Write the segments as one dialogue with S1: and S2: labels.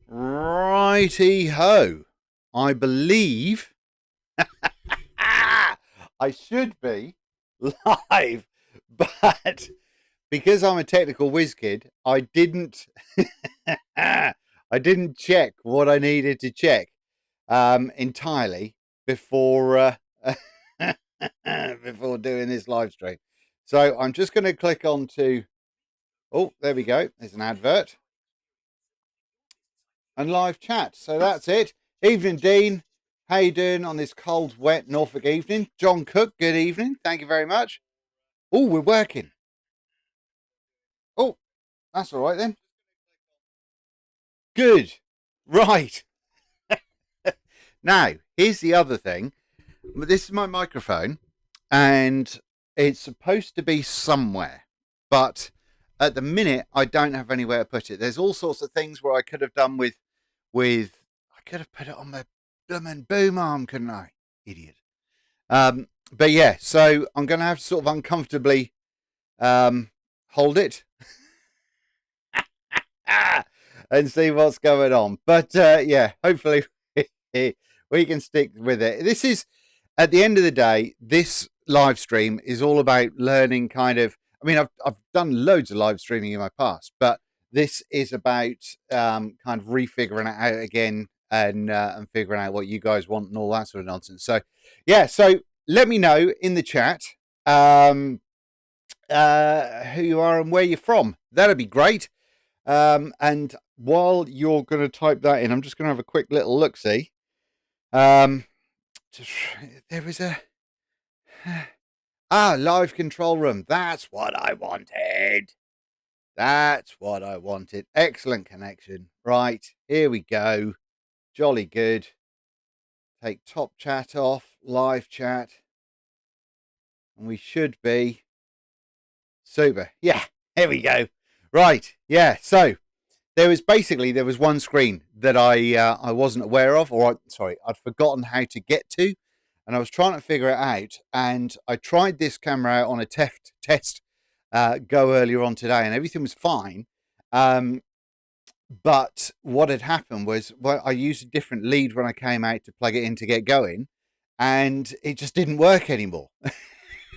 S1: Righty ho. I believe I should be live, but because I'm a technical whiz kid, I didn't I didn't check what I needed to check entirely before before doing this live stream. So I'm just going to click on to. Oh, there we go. There's an advert and live chat. So that's it. Evening, Dean. How you doing on this cold, wet Norfolk evening? John Cook, good evening. Thank you very much. Oh, we're working. Oh, that's all right then. Good. Right. Now, here's the other thing. This is my microphone, and it's supposed to be somewhere, but at the minute, I don't have anywhere to put it. There's all sorts of things where I could have done with I could have put it on my blooming boom arm, couldn't I? Idiot. But yeah, so I'm going to have to sort of uncomfortably hold it and see what's going on. But yeah, hopefully we can stick with it. This is, at the end of the day, this live stream is all about learning kind of. I mean, I've done loads of live streaming in my past, but this is about kind of refiguring it out again and figuring out what you guys want and all that sort of nonsense. So, yeah, so let me know in the chat who you are and where you're from. That'd be great. And while you're going to type that in, I'm just going to have a quick little look see. There was a live control room. That's what I wanted. That's what I wanted. Excellent connection. Right, here we go. Jolly good. Take top chat off, live chat. And we should be super. Yeah, here we go. Right, yeah. So there was one screen that I wasn't aware of, or I'd forgotten how to get to, and I was trying to figure it out. And I tried this camera out on a test go earlier on today, and everything was fine. But what had happened was, well, I used a different lead when I came out to plug it in to get going, and it just didn't work anymore.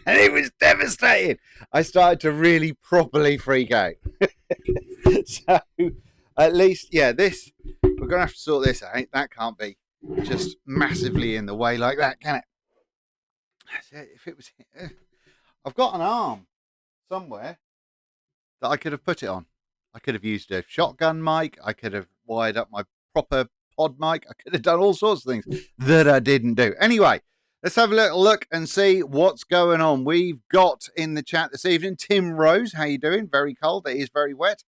S1: And it was devastating. I started to really properly freak out. So at least, yeah, we're going to have to sort this out. That can't be just massively in the way like that, can it? If it was, I've got an arm somewhere that I could have put it on. I could have used a shotgun mic. I could have wired up my proper pod mic. I could have done all sorts of things that I didn't do. Anyway, let's have a little look and see what's going on. We've got in the chat this evening, Tim Rose. How you doing? Very cold. It is very wet.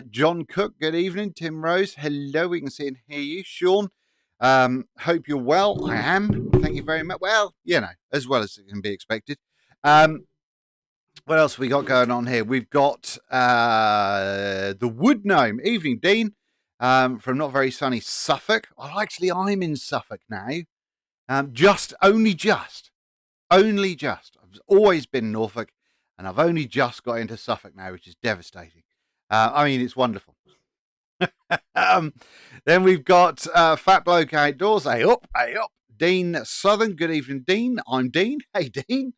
S1: John Cook, good evening. Tim Rose, hello. We can see and hear you. Sean, hope you're well. I am. Thank you very much. Well, as well as it can be expected. What else have we got going on here? We've got the Wood Gnome. Evening, Dean, from not very sunny Suffolk. Well, actually, I'm in Suffolk now. Only just. I've always been Norfolk, and I've only just got into Suffolk now, which is devastating. I mean, it's wonderful. Then we've got Fat Bloke Outdoors. Hey up. Dean Southern. Good evening, Dean. I'm Dean. Hey, Dean.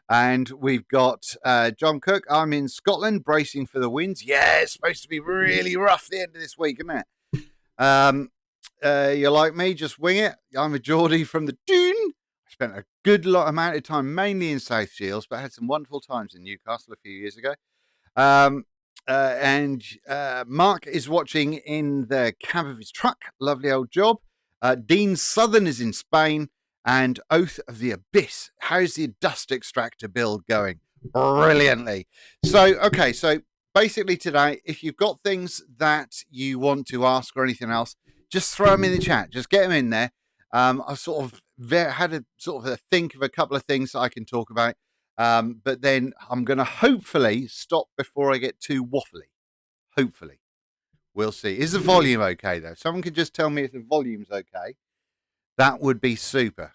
S1: And we've got John Cook. I'm in Scotland, bracing for the winds. Yeah, it's supposed to be really rough the end of this week, isn't it? You're like me, just wing it. I'm a Geordie from the Dune. I spent a good amount of time, mainly in South Shields, but I had some wonderful times in Newcastle a few years ago. And Mark is watching in the cab of his truck. Lovely old job. Dean Southern is in Spain. And Oath of the Abyss. How's the dust extractor build going? Brilliantly. So basically today, if you've got things that you want to ask or anything else, just throw them in the chat. Just get them in there. I've sort of had a sort of a think of a couple of things that I can talk about. But then I'm going to hopefully stop before I get too waffly. Hopefully. We'll see. Is the volume okay, though? Someone can just tell me if the volume's okay. That would be super.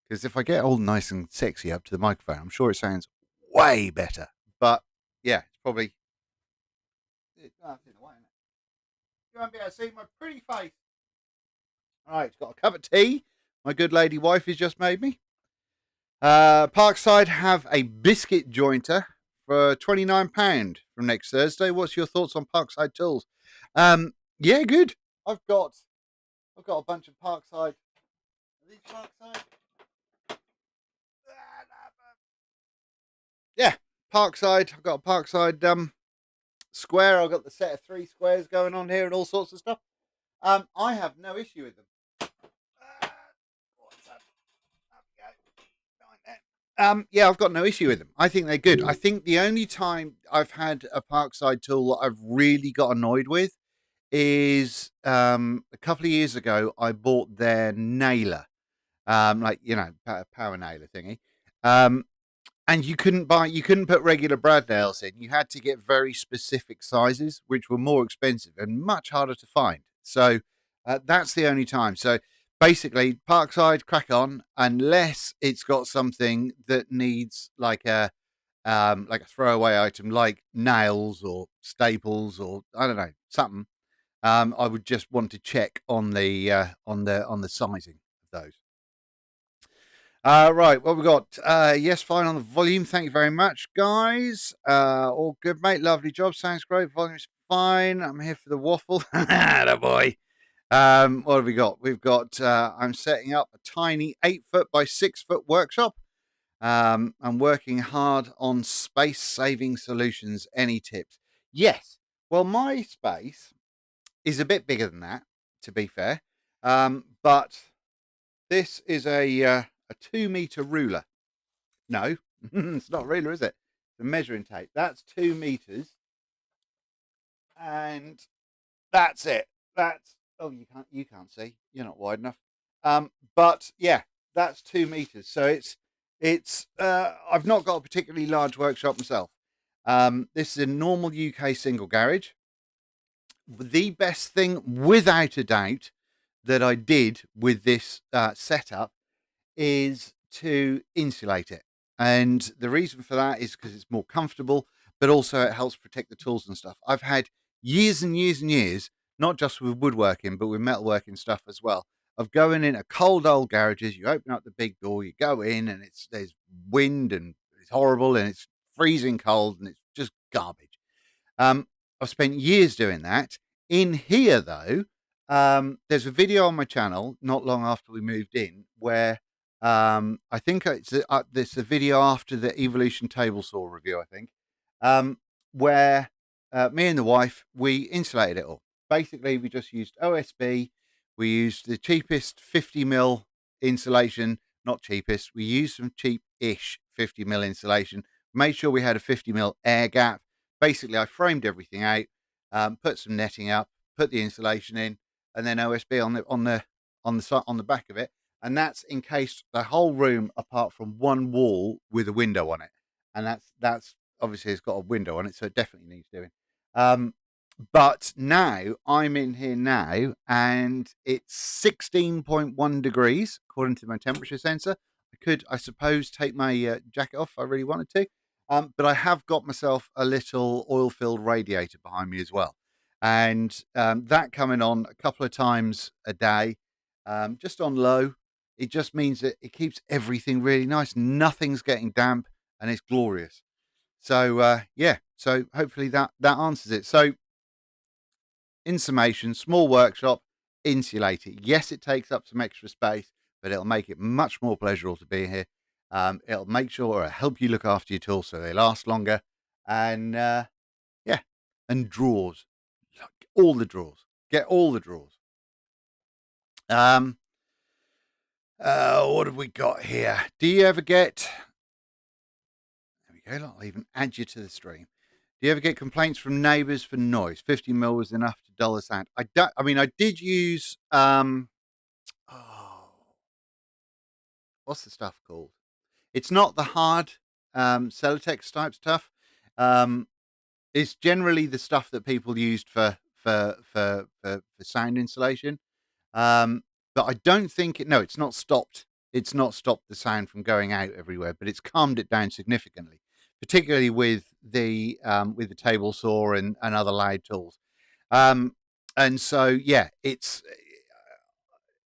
S1: Because if I get all nice and sexy up to the microphone, I'm sure it sounds way better. But, yeah, it's probably. That's in the way, isn't it? You won't be able to see my pretty face. All right, got a cup of tea. My good lady wife has just made me. Parkside have a biscuit jointer for £29 from next Thursday. What's your thoughts on Parkside tools? Yeah, good. I've got a bunch of Parkside. Are these Parkside? Yeah, Parkside. I've got a Parkside square. I've got the set of 3 squares going on here and all sorts of stuff. I have no issue with them. Yeah, I've got no issue with them. I think they're good. I think the only time I've had a Parkside tool that I've really got annoyed with is a couple of years ago. I bought their nailer, like power nailer thingy, and you couldn't put regular brad nails in. You had to get very specific sizes, which were more expensive and much harder to find. So that's the only time. So basically, Parkside, crack on, unless it's got something that needs like a throwaway item, like nails or staples or I don't know something. I would just want to check on the sizing of those. Right, what we got? Yes, fine on the volume. Thank you very much, guys. All good, mate. Lovely job. Sounds great. Volume's fine. I'm here for the waffle. Atta boy. What have we got? We've got. I'm setting up a tiny 8-foot by 6-foot workshop. I'm working hard on space-saving solutions. Any tips? Yes. Well, my space is a bit bigger than that, to be fair. But this is a 2-meter ruler. No, it's not a ruler, is it? The measuring tape. That's 2 meters, and that's it. That's you can't see. You're not wide enough. But yeah, that's 2 meters. So it's I've not got a particularly large workshop myself. This is a normal UK single garage. The best thing, without a doubt, that I did with this setup is to insulate it. And the reason for that is because it's more comfortable, but also it helps protect the tools and stuff. I've had years and years and years, not just with woodworking, but with metalworking stuff as well, of going in a cold old garages. You open up the big door, you go in, and there's wind and it's horrible and it's freezing cold and it's just garbage. I've spent years doing that. In here, though, there's a video on my channel not long after we moved in where I think it's a video after the Evolution table saw review, I think, where me and the wife, we insulated it all. Basically, we just used OSB. We used the cheapest 50mm insulation, not cheapest. We used some cheap-ish 50mm insulation. Made sure we had a 50mm air gap. Basically, I framed everything out, put some netting up, put the insulation in, and then OSB on the back of it. And that's encased the whole room apart from one wall with a window on it. And that's obviously it's got a window on it, so it definitely needs doing. But now I'm in here now, and it's 16.1 degrees according to my temperature sensor. I could, I suppose, take my jacket off if I really wanted to. But I have got myself a little oil-filled radiator behind me as well. And that coming on a couple of times a day, just on low. It just means that it keeps everything really nice. Nothing's getting damp, and it's glorious. So yeah, so hopefully that answers it. So in summation, small workshop, insulated. Yes, it takes up some extra space, but it'll make it much more pleasurable to be here. It'll make sure it'll help you look after your tools so they last longer. And yeah, and drawers, all the drawers. Get all the drawers. What have we got here? Do you ever get? There we go. I'll even add you to the stream. Do you ever get complaints from neighbours for noise? 50mm was enough to dull the sound. I don't. I mean, I did use. What's the stuff called? It's not the hard Celotex type stuff. It's generally the stuff that people used for sound insulation. But I don't think it. No, it's not stopped. It's not stopped the sound from going out everywhere, but it's calmed it down significantly, particularly with the table saw and other loud tools. And so, yeah, it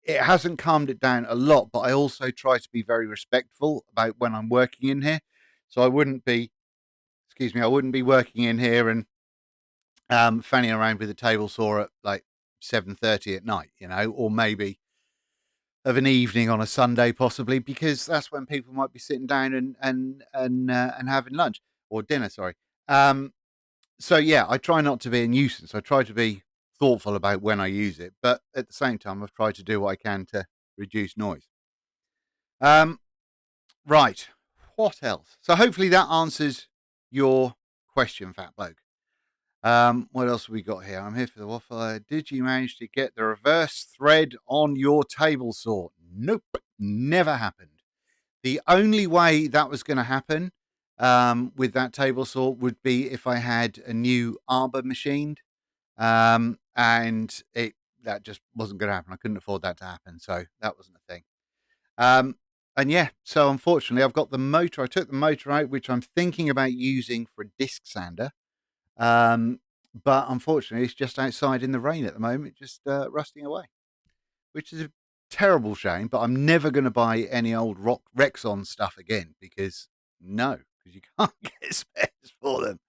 S1: hasn't calmed it down a lot, but I also try to be very respectful about when I'm working in here. So I wouldn't be, excuse me, I wouldn't be working in here and fanning around with a table saw at like 7:30 at night, or maybe of an evening on a Sunday, possibly, because that's when people might be sitting down and having lunch or dinner. Sorry. So yeah, I try not to be a nuisance. I try to be thoughtful about when I use it, but at the same time, I've tried to do what I can to reduce noise. Um, right. What else? So hopefully that answers your question, Fat Bloke. What else have we got here? I'm here for the waffle. Did you manage to get the reverse thread on your table saw? Nope, never happened. The only way that was going to happen with that table saw would be if I had a new arbor machined, and that just wasn't going to happen. I couldn't afford that to happen, so that wasn't a thing. And yeah, so unfortunately, I've got the motor. I took the motor out, which I'm thinking about using for a disc sander. But unfortunately, it's just outside in the rain at the moment, just rusting away, which is a terrible shame. But I'm never going to buy any old Rexon stuff again because you can't get spares for them.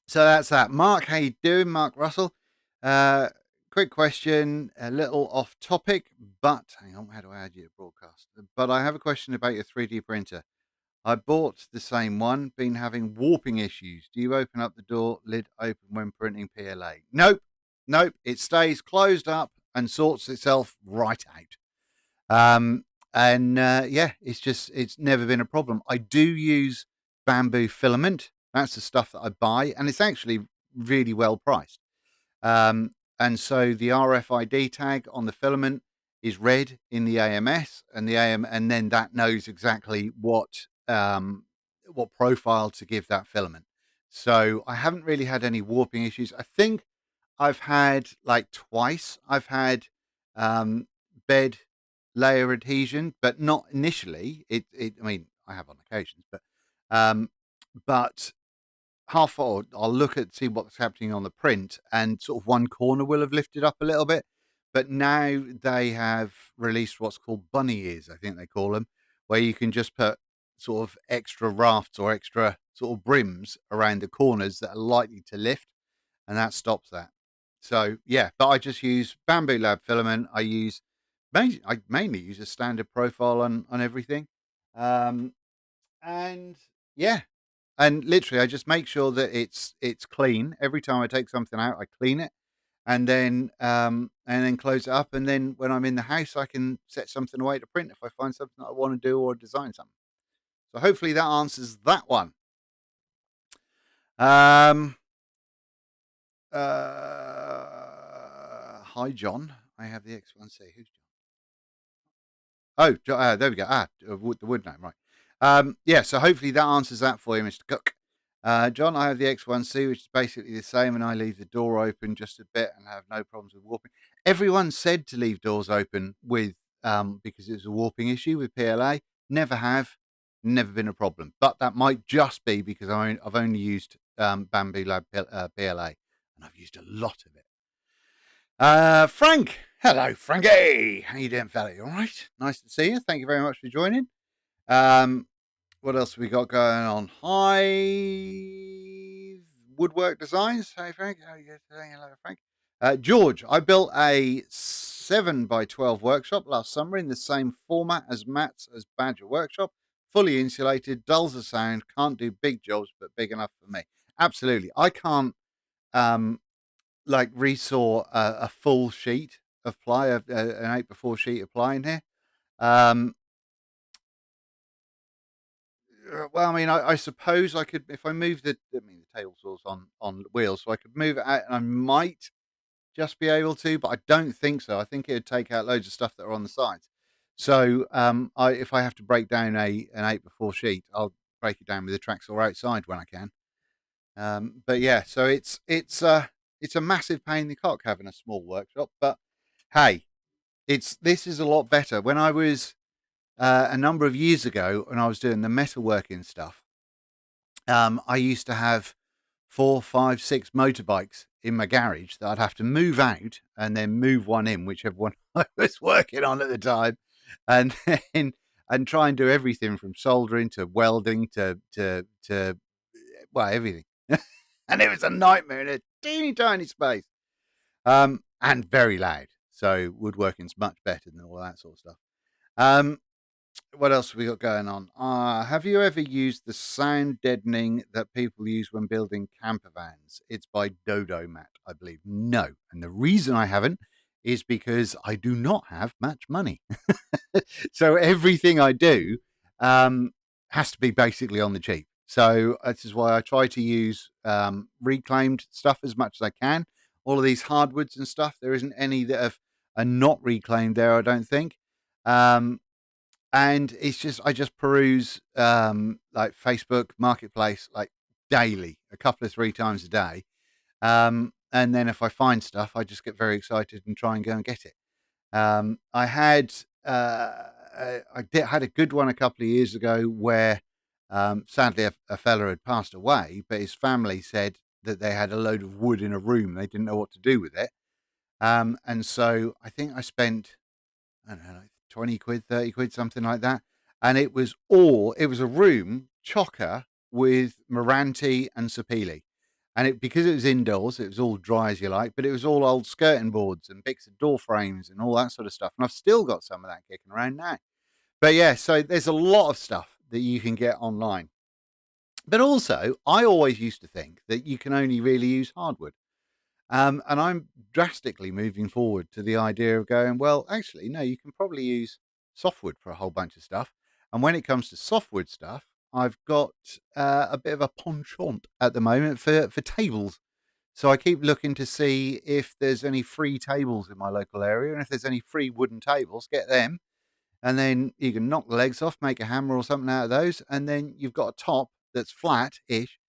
S1: So that's that. Mark, how you doing, Mark Russell? Quick question, a little off topic, but hang on, how do I add you to broadcast? But I have a question about your 3D printer. I bought the same one, been having warping issues. Do you open up the door, lid open when printing PLA? Nope. It stays closed up and sorts itself right out. Yeah, it's never been a problem. I do use bamboo filament. That's the stuff that I buy, and it's actually really well priced. And so the RFID tag on the filament is red in the AMS, and and then that knows exactly what profile to give that filament. So I haven't really had any warping issues. I think I've had like twice. I've had bed layer adhesion, but not initially. I mean, I have on occasions, um, but half forward, I'll look at see what's happening on the print, and sort of one corner will have lifted up a little bit. But now they have released what's called bunny ears, I think they call them, where you can just put sort of extra rafts or extra sort of brims around the corners that are likely to lift, and that stops that. So yeah, but I just use Bamboo Lab filament. I mainly use a standard profile on everything, and yeah, and literally, I just make sure that it's clean every time I take something out. I clean it, and then close it up. And then when I'm in the house, I can set something away to print if I find something that I want to do or design something. So hopefully that answers that one. Hi John, I have the X1C. Who's John? Oh, there we go. The wood name, right? Yeah. So hopefully that answers that for you, Mr. Cook. John, I have the X1C, which is basically the same, and I leave the door open just a bit and have no problems with warping. Everyone said to leave doors open with because it was a warping issue with PLA. Never have, never been a problem. But that might just be because I've only used Bamboo Lab PLA, and I've used a lot of it. Frank, hello, Frankie. How you doing, fella? You all right? Nice to see you. Thank you very much for joining. What else have we got going on? Hi, Woodwork Designs. Hey, Frank. How are you doing? Hello, Frank. George, I built a 7x12 workshop last summer in the same format as Matt's as Badger Workshop. Fully insulated, dulls the sound, can't do big jobs, but big enough for me. Absolutely. I can't resaw a full sheet of ply, an 8x4 sheet of ply in here. Well, I mean, I suppose I could if I move the table saw's on wheels, so I could move it out, and I might just be able to, but I don't think so. I think it would take out loads of stuff that are on the sides. So, if I have to break down an 8x4 sheet, I'll break it down with a track saw outside when I can. But yeah, so it's a massive pain in the cock having a small workshop, but hey, this is a lot better. When I was a number of years ago, when I was doing the metalworking stuff, I used to have 4, 5, 6 motorbikes in my garage that I'd have to move out and then move one in, whichever one I was working on at the time, and then and try and do everything from soldering to welding to well, everything. And it was a nightmare in a teeny tiny space, and very loud. So woodworking's much better than all that sort of stuff. What else have we got going on? Have you ever used the sound deadening that people use when building camper vans? It's by Dodo Matt, I believe. No. And the reason I haven't is because I do not have much money. So everything I do has to be basically on the cheap. So this is why I try to use reclaimed stuff as much as I can. All of these hardwoods and stuff, there isn't any that are not reclaimed there, I don't think. And it's just I just peruse like Facebook Marketplace like daily, a couple of 3 times a day. And then if I find stuff, I just get very excited and try and go and get it. I had had a good one a couple of years ago where sadly a fella had passed away, but his family said that they had a load of wood in a room. They didn't know what to do with it. And so I think I spent, I don't know, like 20 quid, 30 quid, something like that. And it was a room chocker with Meranti and Sapele. And because it was indoors, it was all dry as you like, but it was all old skirting boards and bits of door frames and all that sort of stuff. And I've still got some of that kicking around now. But yeah, so there's a lot of stuff that you can get online. But also, I always used to think that you can only really use hardwood. And I'm drastically moving forward to the idea of going, well, actually, no, you can probably use softwood for a whole bunch of stuff. And when it comes to softwood stuff, I've got a bit of a penchant at the moment for tables. So I keep looking to see if there's any free tables in my local area. And if there's any free wooden tables, get them. And then you can knock the legs off, make a hammer or something out of those. And then you've got a top that's flat-ish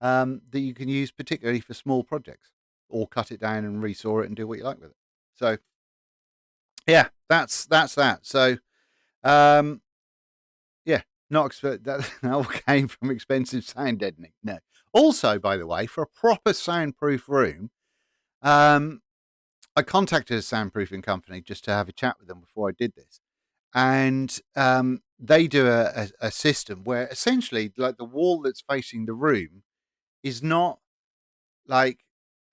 S1: that you can use particularly for small projects, or cut it down and resaw it and do what you like with it. So yeah, that's that. So yeah, not expect that all came from expensive sound deadening. No. Also, by the way, for a proper soundproof room, I contacted a soundproofing company just to have a chat with them before I did this. And they do a system where essentially like the wall that's facing the room is not like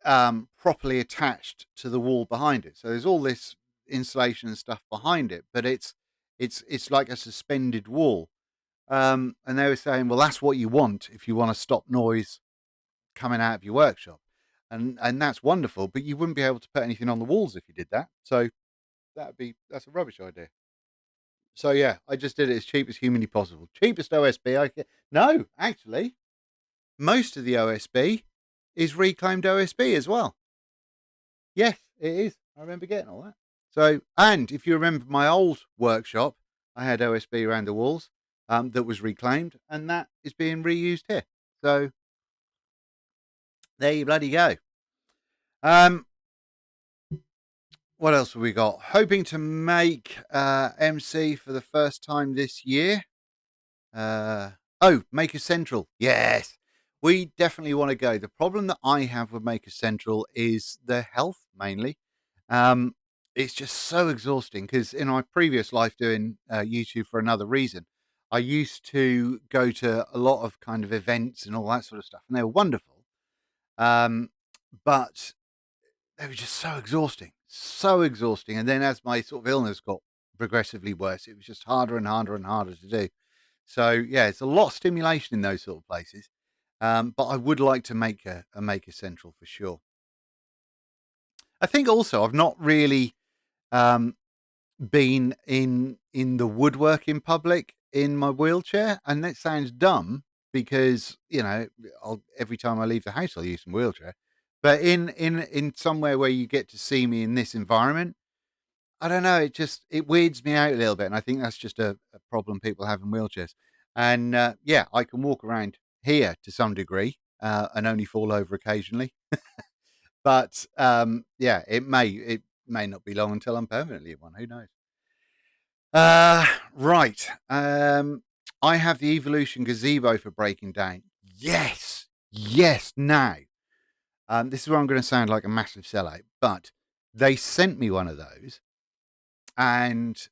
S1: properly attached to the wall behind it. So there's all this insulation and stuff behind it, but it's like a suspended wall. And they were saying, well, that's what you want if you want to stop noise coming out of your workshop. And that's wonderful, but you wouldn't be able to put anything on the walls if you did that. So that's a rubbish idea. So yeah, I just did it as cheap as humanly possible. Cheapest OSB I can. No, actually, most of the OSB is reclaimed OSB as well. Yes, it is. I remember getting all that. So, and if you remember my old workshop, I had OSB around the walls that was reclaimed, and that is being reused here. So there you bloody go. What else have we got? Hoping to make MC for the first time this year. Maker Central. Yes. We definitely want to go. The problem that I have with Maker Central is the health mainly. It's just so exhausting because in my previous life doing YouTube for another reason, I used to go to a lot of kind of events and all that sort of stuff, and they were wonderful. But they were just so exhausting. And then as my sort of illness got progressively worse, it was just harder and harder and harder to do. So yeah, it's a lot of stimulation in those sort of places. But I would like to make a Maker Central for sure. I think also I've not really been in the woodworking public in my wheelchair, and that sounds dumb because every time I leave the house I'll use some wheelchair. But in somewhere where you get to see me in this environment, I don't know. It weirds me out a little bit, and I think that's just a problem people have in wheelchairs. And yeah, I can walk around here to some degree and only fall over occasionally. But yeah, it may not be long until I'm permanently in one. Who knows? Right. I have the Evolution gazebo for breaking down. Yes. Now, This is where I'm going to sound like a massive sellout, but they sent me one of those, and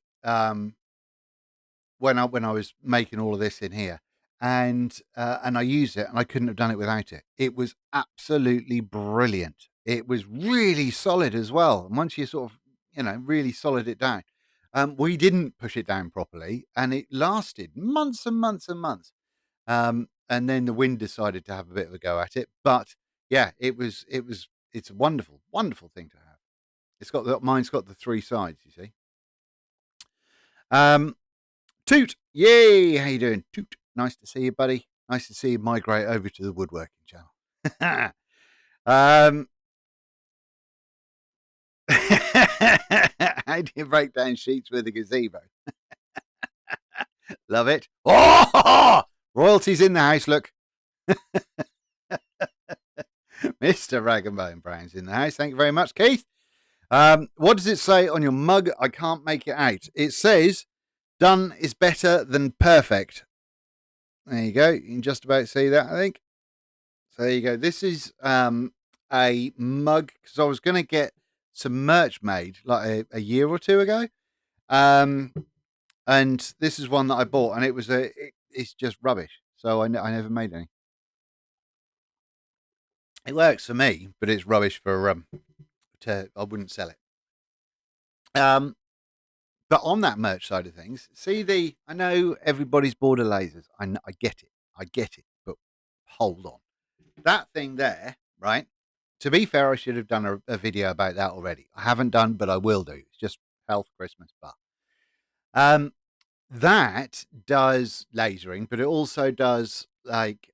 S1: when I was making all of this in here, and I used it, and I couldn't have done it without it. It was absolutely brilliant. It was really solid as well. And once you sort of really solid it down, we didn't push it down properly, and it lasted months and months and months. And then the wind decided to have a bit of a go at it, but yeah, it's a wonderful, wonderful thing to have. Mine's got the 3 sides, you see. Toot, yay! How you doing, Toot? Nice to see you, buddy. Nice to see you migrate over to the woodworking channel. How do you break down sheets with a gazebo? Love it. Oh, royalties in the house. Look, Mr. Rag and Bone Brown's in the house. Thank you very much, Keith. What does it say on your mug? I can't make it out. It says, "Done is better than perfect." There you go. You can just about see that, I think. So there you go. This is a mug, because I was going to get some merch made like a year or two ago. And this is one that I bought, and it's just rubbish. So I never made any. It works for me, but it's rubbish for I wouldn't sell it. But on that merch side of things, I know everybody's bored of lasers. I get it. But hold on, that thing there, right? To be fair, I should have done a video about that already. I haven't done, but I will do. It's just health Christmas bar. That does lasering, but it also does like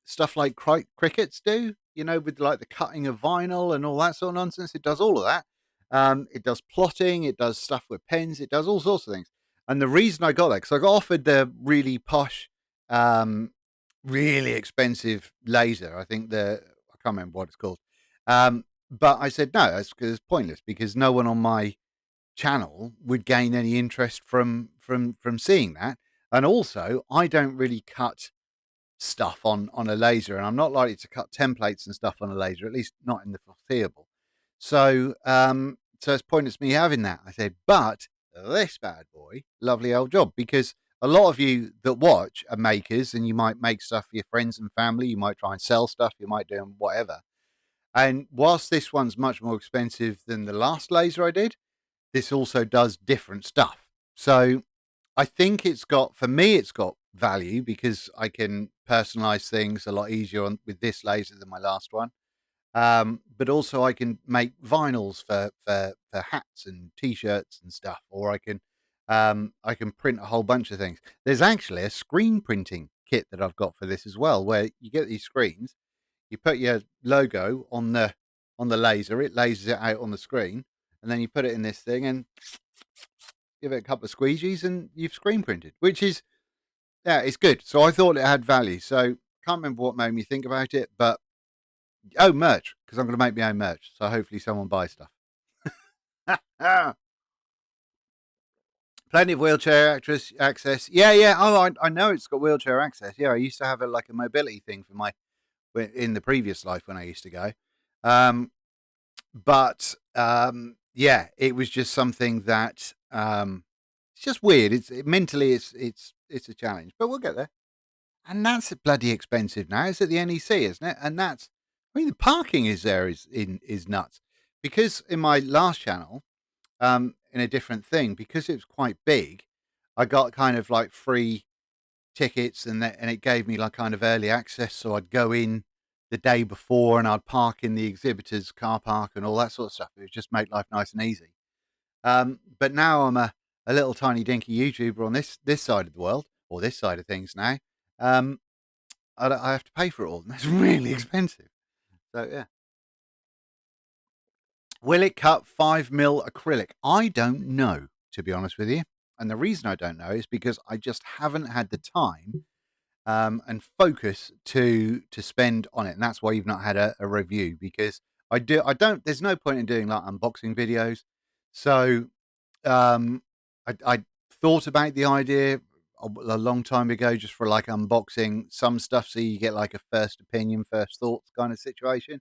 S1: stuff like crickets do, with like the cutting of vinyl and all that sort of nonsense. It does all of that. It does plotting. It does stuff with pens. It does all sorts of things. And the reason I got that, because I got offered the really posh, really expensive laser. I can't remember what it's called. But I said no, it's pointless, because no one on my channel would gain any interest from seeing that. And also, I don't really cut stuff on a laser, and I'm not likely to cut templates and stuff on a laser, at least not in the foreseeable. So it's pointless me having that. I said, but this bad boy, lovely old job, because a lot of you that watch are makers, and you might make stuff for your friends and family. You might try and sell stuff. You might do whatever. And whilst this one's much more expensive than the last laser I did, this also does different stuff. So I think for me, it's got value, because I can personalize things a lot easier with this laser than my last one. But also I can make vinyls for hats and t-shirts and stuff, or I can print a whole bunch of things. There's actually a screen printing kit that I've got for this as well, where you get these screens, you put your logo on the laser, it lasers it out on the screen, and then you put it in this thing and give it a couple of squeegees, and you've screen printed, which is, yeah, it's good. So I thought it had value. So can't remember what made me think about it, but merch, because I'm going to make my own merch. So hopefully someone buys stuff. Plenty of wheelchair access. Yeah. Oh, I know it's got wheelchair access. Yeah, I used to have a mobility thing in the previous life when I used to go. But yeah, it was just something that it's just weird. Mentally, it's a challenge, but we'll get there. And that's bloody expensive now. It's at the NEC, isn't it? And the parking is nuts. Because in my last channel, in a different thing, because it was quite big, I got kind of like free tickets, and it gave me like kind of early access. So I'd go in the day before, and I'd park in the exhibitors car park and all that sort of stuff. It would just make life nice and easy. But now I'm a little tiny dinky YouTuber on this side of the world, or this side of things now. I have to pay for it all, and that's really expensive. So yeah. Will it cut 5mm acrylic? I don't know, to be honest with you. And the reason I don't know is because I just haven't had the time and focus to spend on it, and that's why you've not had a review. Because there's no point in doing like unboxing videos. So I thought about the idea a long time ago, just for like unboxing some stuff, so you get like a first opinion, first thoughts kind of situation.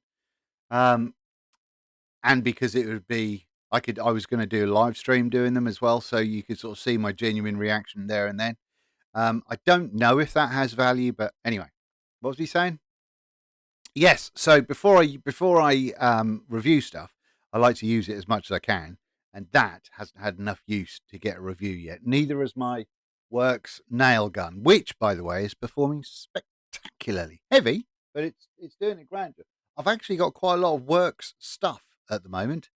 S1: And because it would be, I was going to do a live stream doing them as well, so you could sort of see my genuine reaction there and then. I don't know if that has value, but anyway, what was he saying? Yes. So before I review stuff, I like to use it as much as I can, and that hasn't had enough use to get a review yet. Neither has my Works nail gun, which, by the way, is performing spectacularly. Heavy, but it's doing it grand. I've actually got quite a lot of Works stuff at the moment,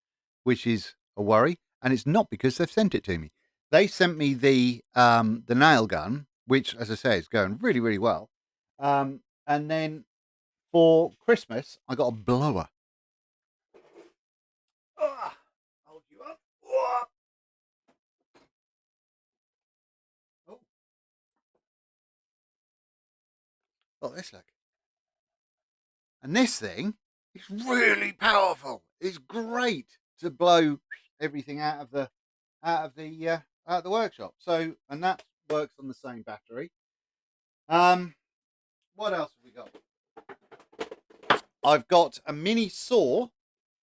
S1: which is a worry, and it's not because they've sent it to me. They sent me the nail gun, which, as I say, is going really really well. And then for Christmas, I got a blower. Hold you up. Oh, this look. And this thing is really powerful. It's great to blow everything out of the workshop. So, and that works on the same battery. What else have we got? I've got a mini saw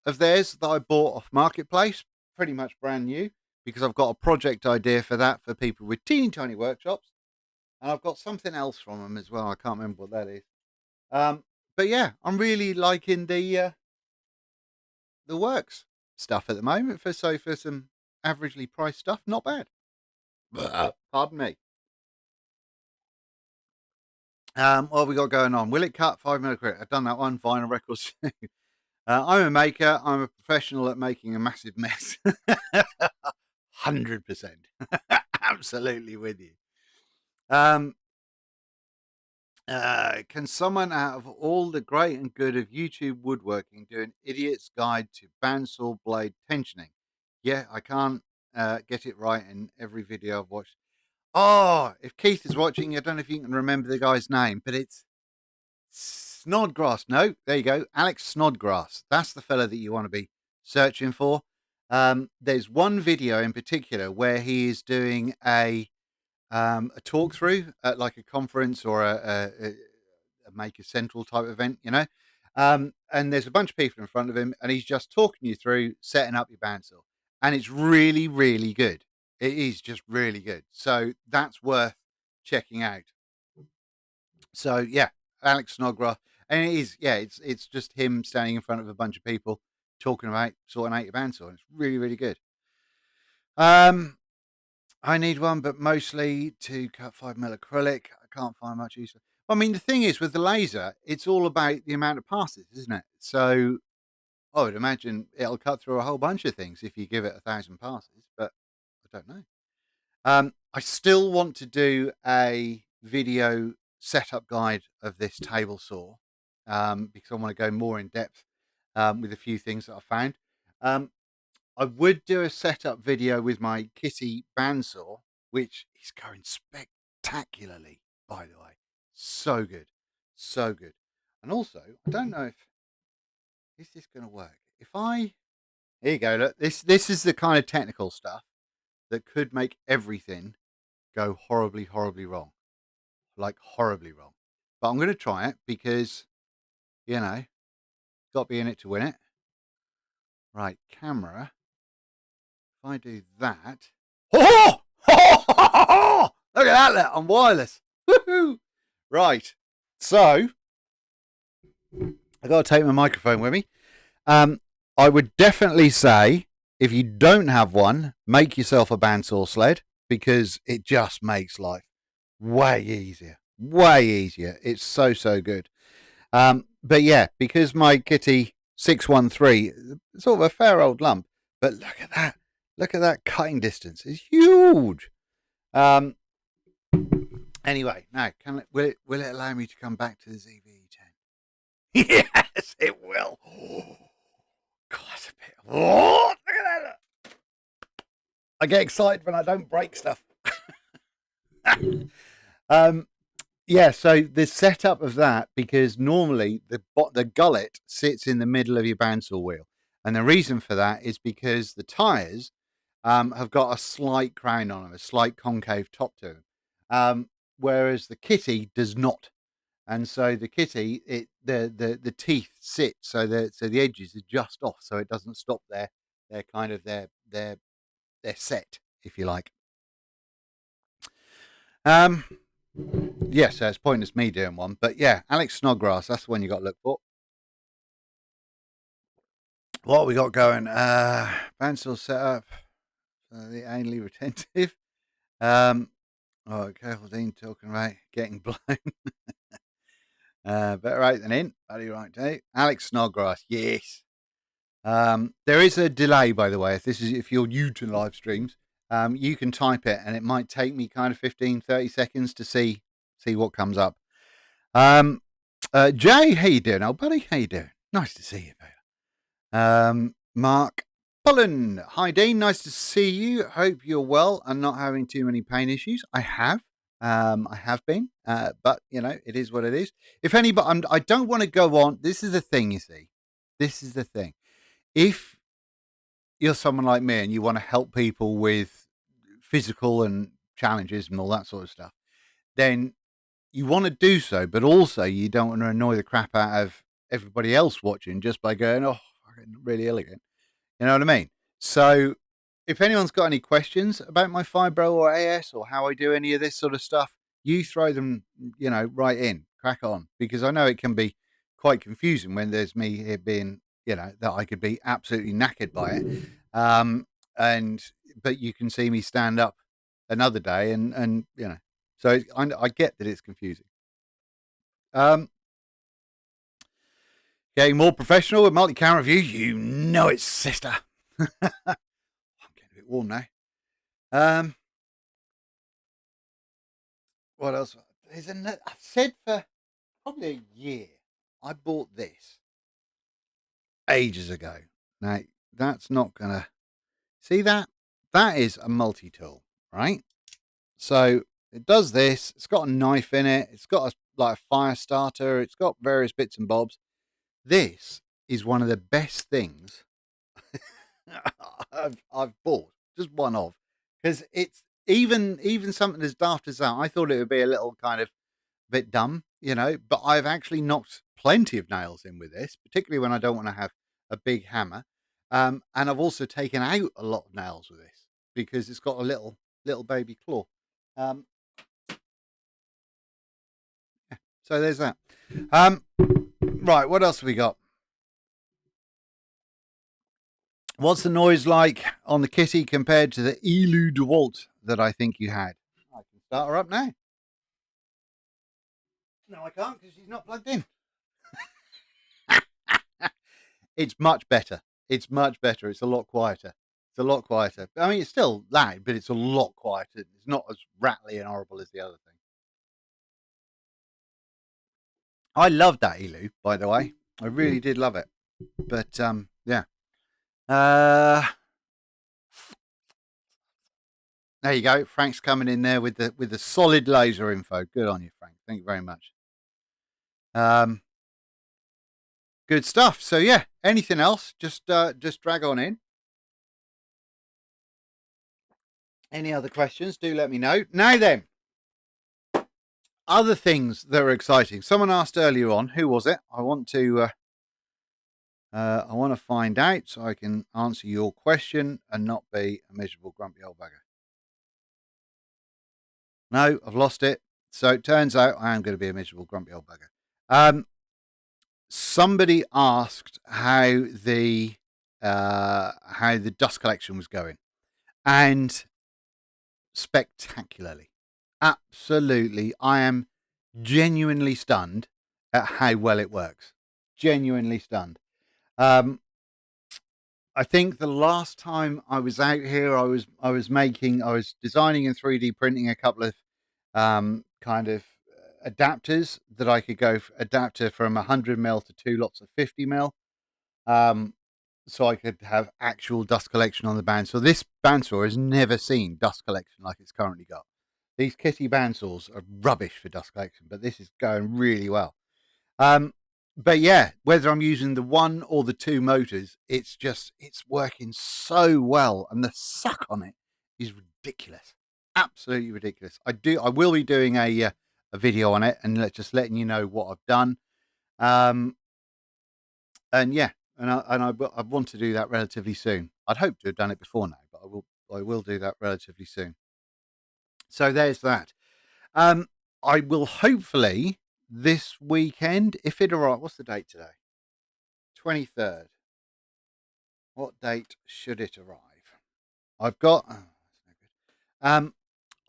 S1: of theirs that I bought off Marketplace, pretty much brand new, because I've got a project idea for that for people with teeny tiny workshops. And I've got something else from them as well. I can't remember what that is. But yeah, I'm really liking the Works stuff at the moment. For some averagely priced stuff, not bad. Pardon me. What have we got going on? Will it cut 5mm credit? I've done that one. Vinyl records. I'm a maker. I'm a professional at making a massive mess. 100%. Absolutely with you. Can someone out of all the great and good of YouTube woodworking do an idiot's guide to bandsaw blade tensioning? Yeah, I can't get it right in every video I've watched. Oh, if Keith is watching, I don't know if you can remember the guy's name, but it's Snodgrass. No, there you go. Alex Snodgrass. That's the fella that you want to be searching for. There's one video in particular where he is doing a talk through at like a conference or a Maker Central type event, you know. And there's a bunch of people in front of him, and he's just talking you through setting up your bandsaw, and it's really, really good. It is just really good. So that's worth checking out. So yeah, Alex Snodgrass, and it is it's just him standing in front of a bunch of people talking about sorting out your bandsaw, and it's really, really good. I need one, but mostly to cut 5mm acrylic. I can't find much use. I mean, the thing is, with the laser, it's all about the amount of passes, isn't it? So I would imagine it'll cut through a whole bunch of things if you give it 1,000 passes, but I don't know. I still want to do a video setup guide of this table saw because I want to go more in depth with a few things that I found. I would do a setup video with my Kitty bandsaw, which is going spectacularly, by the way. So good. So good. And also, I don't know if is this going to work. Here you go, look, this is the kind of technical stuff that could make everything go horribly, horribly wrong. Like horribly wrong. But I'm going to try it because, you know, got to be in it to win it. Right, camera. If I do that. Oh! Look at that, on wireless. Woohoo! Right. So, I got to take my microphone with me. I would definitely say, if you don't have one, make yourself a bandsaw sled because it just makes life way easier. Way easier. It's so, so good. But yeah, because my Kitty 613, sort of a fair old lump, but look at that. Look at that cutting distance. It's huge. Anyway, now, will it allow me to come back to the ZV-10? Yes, it will. Oh, God, that's a bit. Oh, look at that. I get excited when I don't break stuff. Yeah, so the setup of that, because normally the gullet sits in the middle of your bandsaw wheel. And the reason for that is because the tires have got a slight crown on them, a slight concave top to them, whereas the Kitty does not. And so the Kitty, the teeth sit so the edges are just off, so it doesn't stop their kind of their set, if you like. Yeah, so it's pointless me doing one, but yeah, Alex Snodgrass, that's the one you got to look for. What have we got going? Bandsaw setup, the anally retentive. Oh, careful, Dean, talking about getting blown. Better out than in. Bloody right, Dave. Alex Snodgrass, yes. There is a delay, by the way. If you're new to live streams, you can type it, and it might take me kind of 15, 30 seconds to see what comes up. Jay, how you doing, old buddy? How you doing? Nice to see you, mate. Mark Pullen, hi Dean, nice to see you. Hope you're well and not having too many pain issues. I have been, but you know, it is what it is. If anybody, I don't want to go on. This is the thing, you see. This is the thing. If you're someone like me and you want to help people with physical and challenges and all that sort of stuff, then you want to do so, but also you don't want to annoy the crap out of everybody else watching just by going, oh, I'm really ill again. You know what I mean? So if anyone's got any questions about my fibro or AS or how I do any of this sort of stuff, you throw them, you know, right in, crack on, because I know it can be quite confusing when there's me here being, you know, that I could be absolutely knackered by it. But you can see me stand up another day and you know, so I get that it's confusing. Getting more professional with multi-camera views, you know it, sister. I'm getting a bit warm now. What else? I've said for probably a year, I bought this ages ago. Now, that's not going to... See that? That is a multi-tool, right? So it does this. It's got a knife in it. It's got like a fire starter. It's got various bits and bobs. This is one of the best things I've bought. Just one of, because it's even something as daft as that. I thought it would be a little kind of bit dumb, you know, but I've actually knocked plenty of nails in with this, particularly when I don't want to have a big hammer. And I've also taken out a lot of nails with this because it's got a little baby claw. Yeah, so there's that. Right, what else have we got? What's the noise like on the kitty compared to the Elu DeWalt that I think you had? I can start her up now. No, I can't because she's not plugged in. It's much better. It's much better. It's a lot quieter. It's a lot quieter. I mean, it's still loud, but it's a lot quieter. It's not as rattly and horrible as the other thing. I loved that Elu, by the way. I really did love it. But yeah. There you go. Frank's coming in there with the solid laser info. Good on you, Frank. Thank you very much. Good stuff. So yeah, anything else? Just drag on in. Any other questions? Do let me know. Now then, other things that are exciting. Someone asked earlier on, who was it? I want to find out so I can answer your question and not be a miserable, grumpy old bugger. No, I've lost it. So it turns out I am going to be a miserable, grumpy old bugger. Somebody asked how the dust collection was going, and spectacularly, absolutely, I am genuinely stunned at how well it works. Genuinely stunned. I think the last time I was out here, I was designing and 3D printing a couple of kind of adapters that I could go adapter from 100mm to 2 lots of 50mm. So I could have actual dust collection on the bandsaw. This bandsaw has never seen dust collection like it's currently got. These kitty bandsaws are rubbish for dust collection, but this is going really well. But yeah, whether I'm using the 1 or the 2 motors, it's working so well, and the suck on it is ridiculous, absolutely ridiculous. I will be doing a video on it and just letting you know what I've done. And yeah, I want to do that relatively soon. I'd hope to have done it before now, but I will do that relatively soon. So there's that. I will hopefully this weekend, if it arrives. What's the date today? 23rd. What date should it arrive? I've got. Oh, that's no good.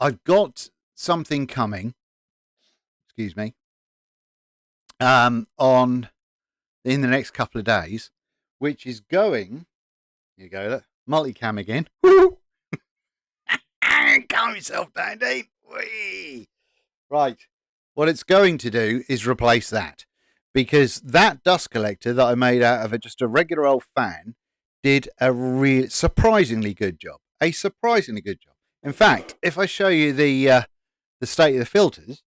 S1: I've got something coming. Excuse me. On in the next couple of days, which is going. Here you go. Look, multicam again. Woo! Calm yourself down, Dean. Whee! Right. What it's going to do is replace that, because that dust collector that I made out of just a regular old fan did a real surprisingly good job. A surprisingly good job. In fact, if I show you the state of the filters,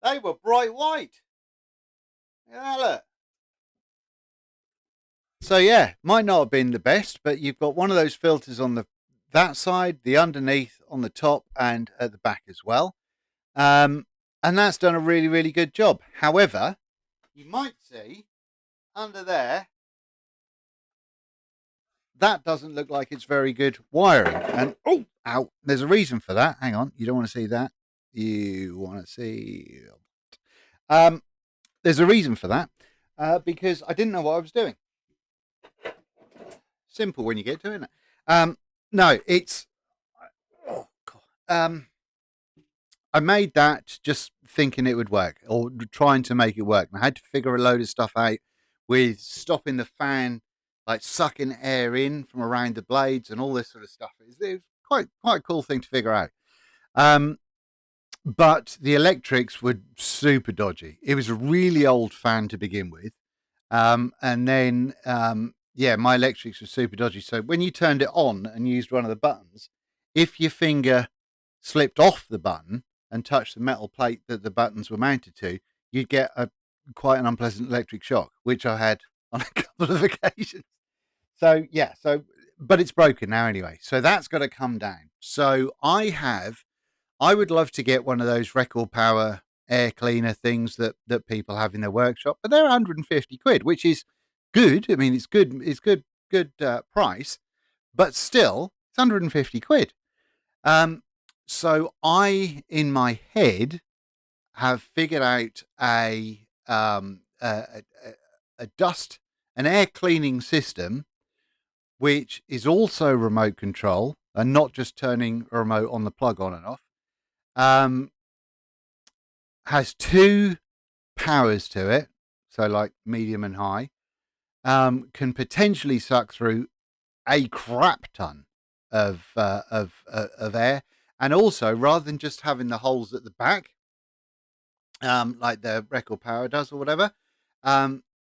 S1: they were bright white. Yeah, look. So yeah, might not have been the best, but you've got one of those filters on that side, the underneath, on the top, and at the back as well. And that's done a really, really good job. However, you might see under there, that doesn't look like it's very good wiring. And oh, ow, there's a reason for that. Hang on, you don't want to see that. You want to see. There's a reason for that, because I didn't know what I was doing. Simple when you get to it. No, it's. Oh God. I made that just thinking it would work, or trying to make it work. And I had to figure a load of stuff out with stopping the fan, like sucking air in from around the blades and all this sort of stuff. It was quite a cool thing to figure out. But the electrics were super dodgy. It was a really old fan to begin with. And then, yeah, my electrics were super dodgy. So when you turned it on and used one of the buttons, if your finger slipped off the button and touched the metal plate that the buttons were mounted to, you'd get quite an unpleasant electric shock, which I had on a couple of occasions. So yeah, but it's broken now anyway. So that's got to come down. So I would love to get one of those record power air cleaner things that people have in their workshop, but they're 150 quid, which is good. I mean, it's good price, but still, it's 150 quid. So I, in my head, have figured out a an air cleaning system, which is also remote control and not just turning a remote on the plug on and off. Has two powers to it, so like medium and high. Can potentially suck through a crap ton of air, and also rather than just having the holes at the back, like the record power does or whatever,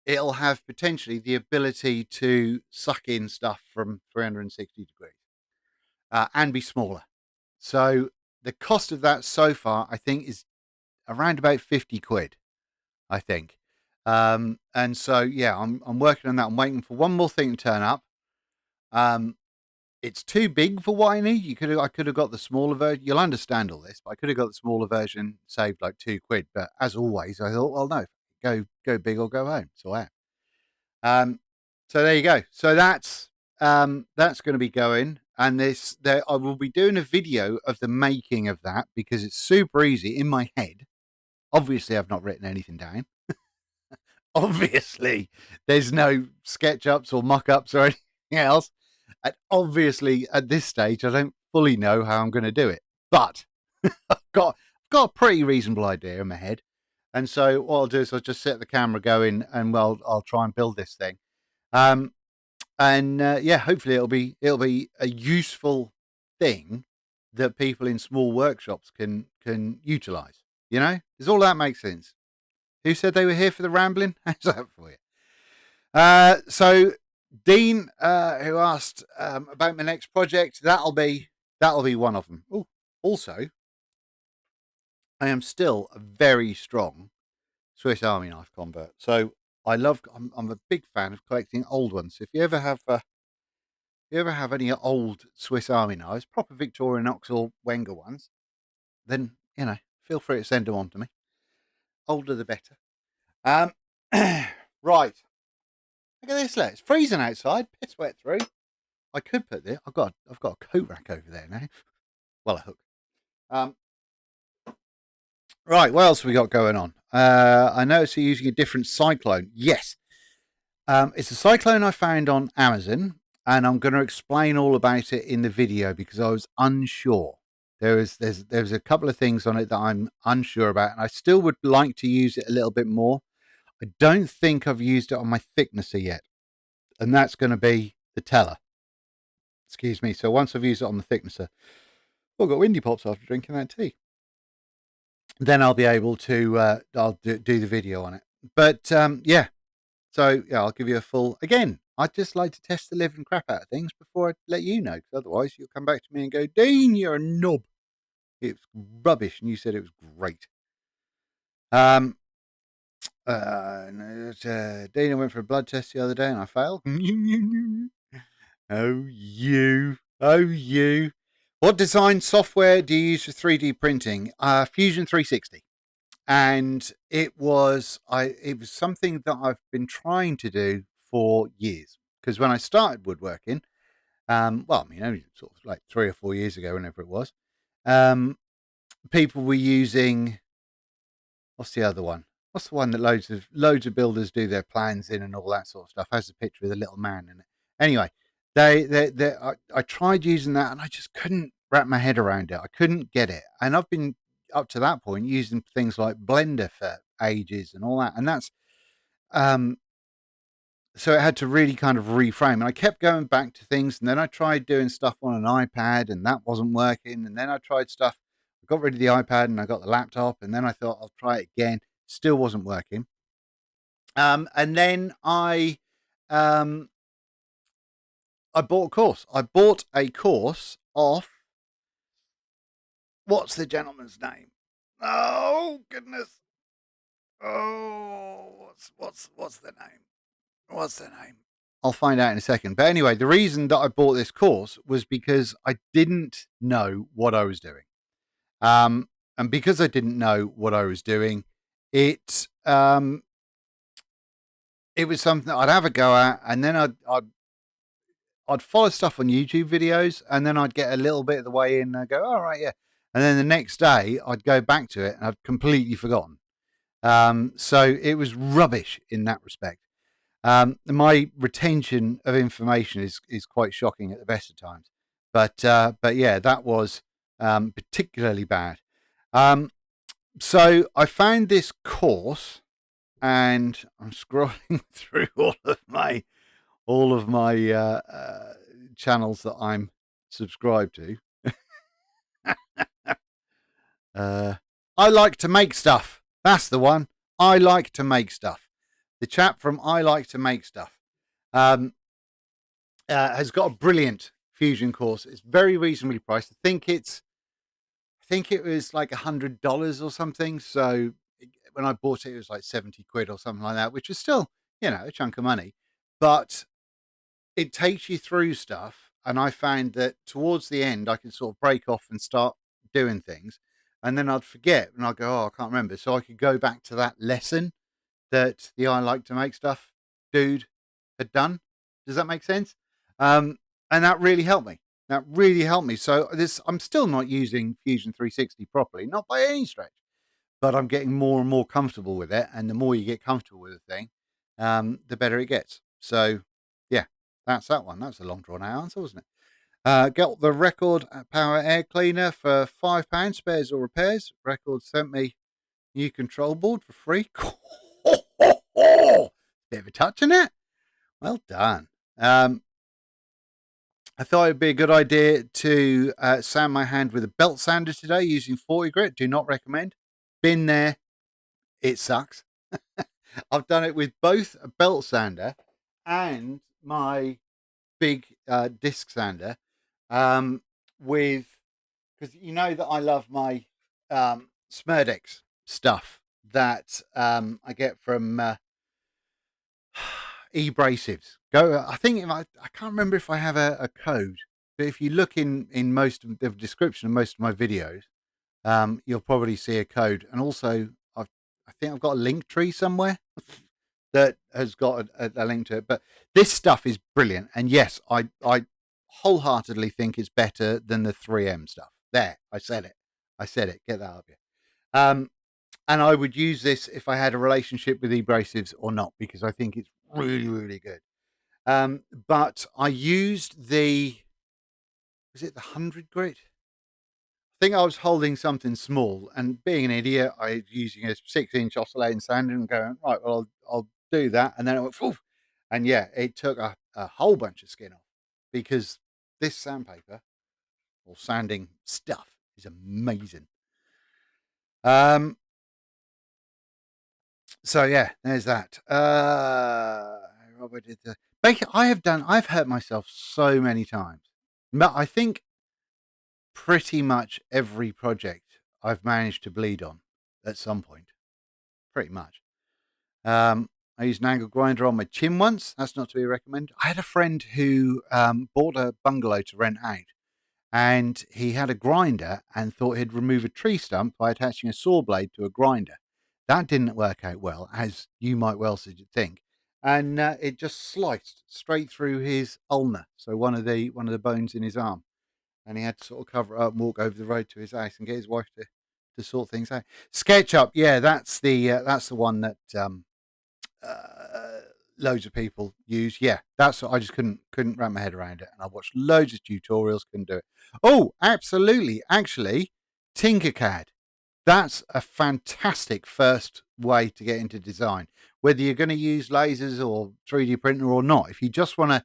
S1: it'll have potentially the ability to suck in stuff from 360 degrees and be smaller. So the cost of that so far, I think, is around about 50 quid, I think. And so, yeah, I'm working on that. I'm waiting for one more thing to turn up. It's too big for what I need. I could have got the smaller version. You'll understand all this, but I could have got the smaller version, saved like 2 quid. But as always, I thought, well, no, go big or go home. So so there you go. So that's going to be going. And I will be doing a video of the making of that, because it's super easy in my head. Obviously, I've not written anything down. Obviously, there's no SketchUps or mock-ups or anything else. And obviously, at this stage, I don't fully know how I'm going to do it. But I've got a pretty reasonable idea in my head. And so what I'll do is I'll just set the camera going, and I'll try and build this thing. Yeah, hopefully it'll be a useful thing that people in small workshops can utilize. You know, does all that make sense? Who said they were here for the rambling? How's that for you? So Dean, who asked about my next project, that'll be one of them. Ooh, also, I am still a very strong Swiss Army knife convert. So I'm a big fan of collecting old ones. If you ever have any old Swiss Army knives, proper Victorian Oxford Wenger ones, then feel free to send them on to me. older the better. Right. Look at this, it's freezing outside. Piss wet through. I could put this. I've got a coat rack over there now. Well, a hook. Right. What else have we got going on? I noticed you're using a different cyclone. Yes. It's a cyclone I found on Amazon, and I'm going to explain all about it in the video because I was unsure. There's a couple of things on it that I'm unsure about, and I still would like to use it a little bit more. I don't think I've used it on my thicknesser yet, and that's going to be the teller. Excuse me. So once I've used it on the thicknesser, I've got windy pops after drinking that tea. Then I'll be able to I'll do the video on it. But yeah, so yeah, I'll give you a full. Again, I'd just like to test the living crap out of things before I let you know, because otherwise you'll come back to me and go, Dean, you're a knob. It's rubbish, and you said it was great. Dean, I went for a blood test the other day and I failed. Oh, you. What design software do you use for 3D printing? Fusion 360. And it was something that I've been trying to do for years. Because when I started woodworking, only sort of like 3 or 4 years ago, whenever it was, people were using, what's the other one? What's the one that loads of builders do their plans in and all that sort of stuff? Has a picture of the little man in it. Anyway, I tried using that and I just couldn't wrap my head around it. I couldn't get it. And I've been up to that point using things like Blender for ages and all that. And that's, so it had to really kind of reframe. And I kept going back to things. And then I tried doing stuff on an iPad and that wasn't working. And then I tried stuff. I got rid of the iPad and I got the laptop. And then I thought I'll try it again. Still wasn't working. And then I bought a course. I bought a course off, what's the gentleman's name? Oh goodness. Oh, what's the name? What's the name? I'll find out in a second. But anyway, the reason that I bought this course was because I didn't know what I was doing. And because I didn't know what I was doing, it was something that I'd have a go at, and then I'd follow stuff on YouTube videos, and then I'd get a little bit of the way in and I'd go, all right, yeah. And then the next day I'd go back to it and I'd completely forgotten. So it was rubbish in that respect. My retention of information is quite shocking at the best of times. But yeah, that was particularly bad. So I found this course, and I'm scrolling through all of my channels that I'm subscribed to. I like to make stuff. That's the one. I like to make stuff. The chap from I Like to Make Stuff has got a brilliant Fusion course. It's very reasonably priced. I think it was like $100 or something. So when I bought it was like 70 quid or something like that, which is still, a chunk of money. But it takes you through stuff. And I found that towards the end, I could sort of break off and start doing things. And then I'd forget and I'd go, oh, I can't remember. So I could go back to that lesson that the I Like to Make Stuff dude had done. Does that make sense? And that really helped me. So I'm still not using Fusion 360 properly, not by any stretch, but I'm getting more and more comfortable with it. And the more you get comfortable with a thing, the better it gets. So yeah, that's that one. That was a long drawn out answer, wasn't it? Got the Record Power Air Cleaner for £5, spares or repairs. Record sent me new control board for free. Bit of a touch in it. Well done. I thought it'd be a good idea to sand my hand with a belt sander today using 40 grit. Do not recommend. Been there. It sucks. I've done it with both a belt sander and my big disc sander. Because you know that I love my Smurdex stuff that I get from eBrasives. I think I can't remember if I have a code, but if you look in most of the description of most of my videos, you'll probably see a code. And also, I think I've got a link tree somewhere that has got a link to it. But this stuff is brilliant. And yes, I wholeheartedly think it's better than the 3M stuff. There, I said it. I said it. Get that up here. And I would use this if I had a relationship with abrasives or not, because I think it's really, really good. But I used was it the 100 grit? I think I was holding something small, and being an idiot, I was using a 6-inch oscillating sander and going, right, well, I'll do that. And then it went, poof. And yeah, it took a whole bunch of skin off, because this sandpaper or sanding stuff is amazing. So yeah, there's that. Robert did the I've hurt myself so many times. But I think pretty much every project I've managed to bleed on at some point. Pretty much. I used an angle grinder on my chin once. That's not to be recommended. I had a friend who bought a bungalow to rent out, and he had a grinder and thought he'd remove a tree stump by attaching a saw blade to a grinder. That didn't work out well, as you might well think, and it just sliced straight through his ulnar, so one of the bones in his arm, and he had to sort of cover it up and walk over the road to his house and get his wife to sort things out. SketchUp, yeah, that's the one that loads of people use. Yeah, that's I just couldn't wrap my head around it, and I watched loads of tutorials, couldn't do it. Oh, absolutely, actually, Tinkercad. That's a fantastic first way to get into design, whether you're going to use lasers or 3D printer or not. If you just want to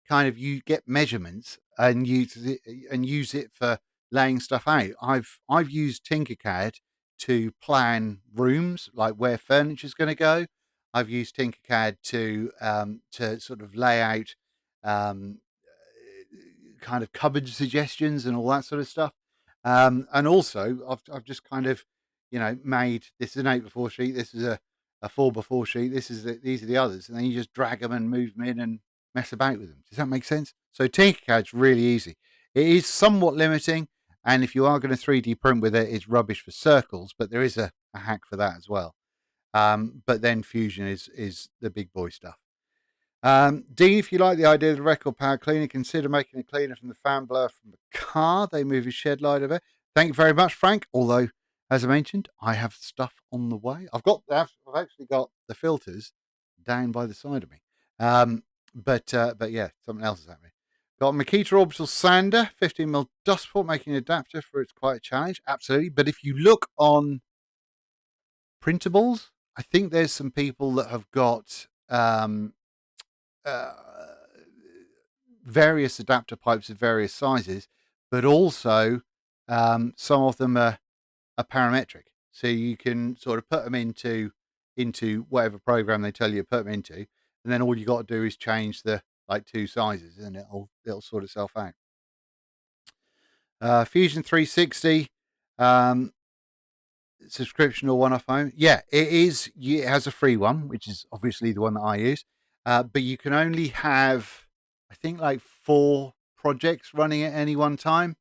S1: kind of you get measurements and use it for laying stuff out. I've used Tinkercad to plan rooms, like where furniture is going to go. I've used Tinkercad to sort of lay out kind of cupboard suggestions and all that sort of stuff. And also, I've just kind of, made this is an 8x4 sheet. This is a 4x4 sheet. These are the others, and then you just drag them and move them in and mess about with them. Does that make sense? So Tinkercad's really easy. It is somewhat limiting, and if you are going to 3D print with it, it's rubbish for circles. But there is a hack for that as well. But then Fusion is the big boy stuff. Dean, if you like the idea of the record power cleaner, consider making a cleaner from the fan blower from the car. They move his shed light over. Thank you very much, Frank. Although, as I mentioned, I have stuff on the way. I've actually got the filters down by the side of me. But yeah, something else is happening. Got a Makita Orbital Sander, 15mm dust port, making an adapter for it's quite a challenge. Absolutely. But if you look on printables, I think there's some people that have got various adapter pipes of various sizes, but also some of them are parametric. So you can sort of put them into whatever program they tell you to put them into, and then all you got to do is change the two sizes, and it'll sort itself out. Fusion 360 subscription or one-off home. Yeah, it is. It has a free one, which is obviously the one that I use. But you can only have, I think, 4 projects running at any one time.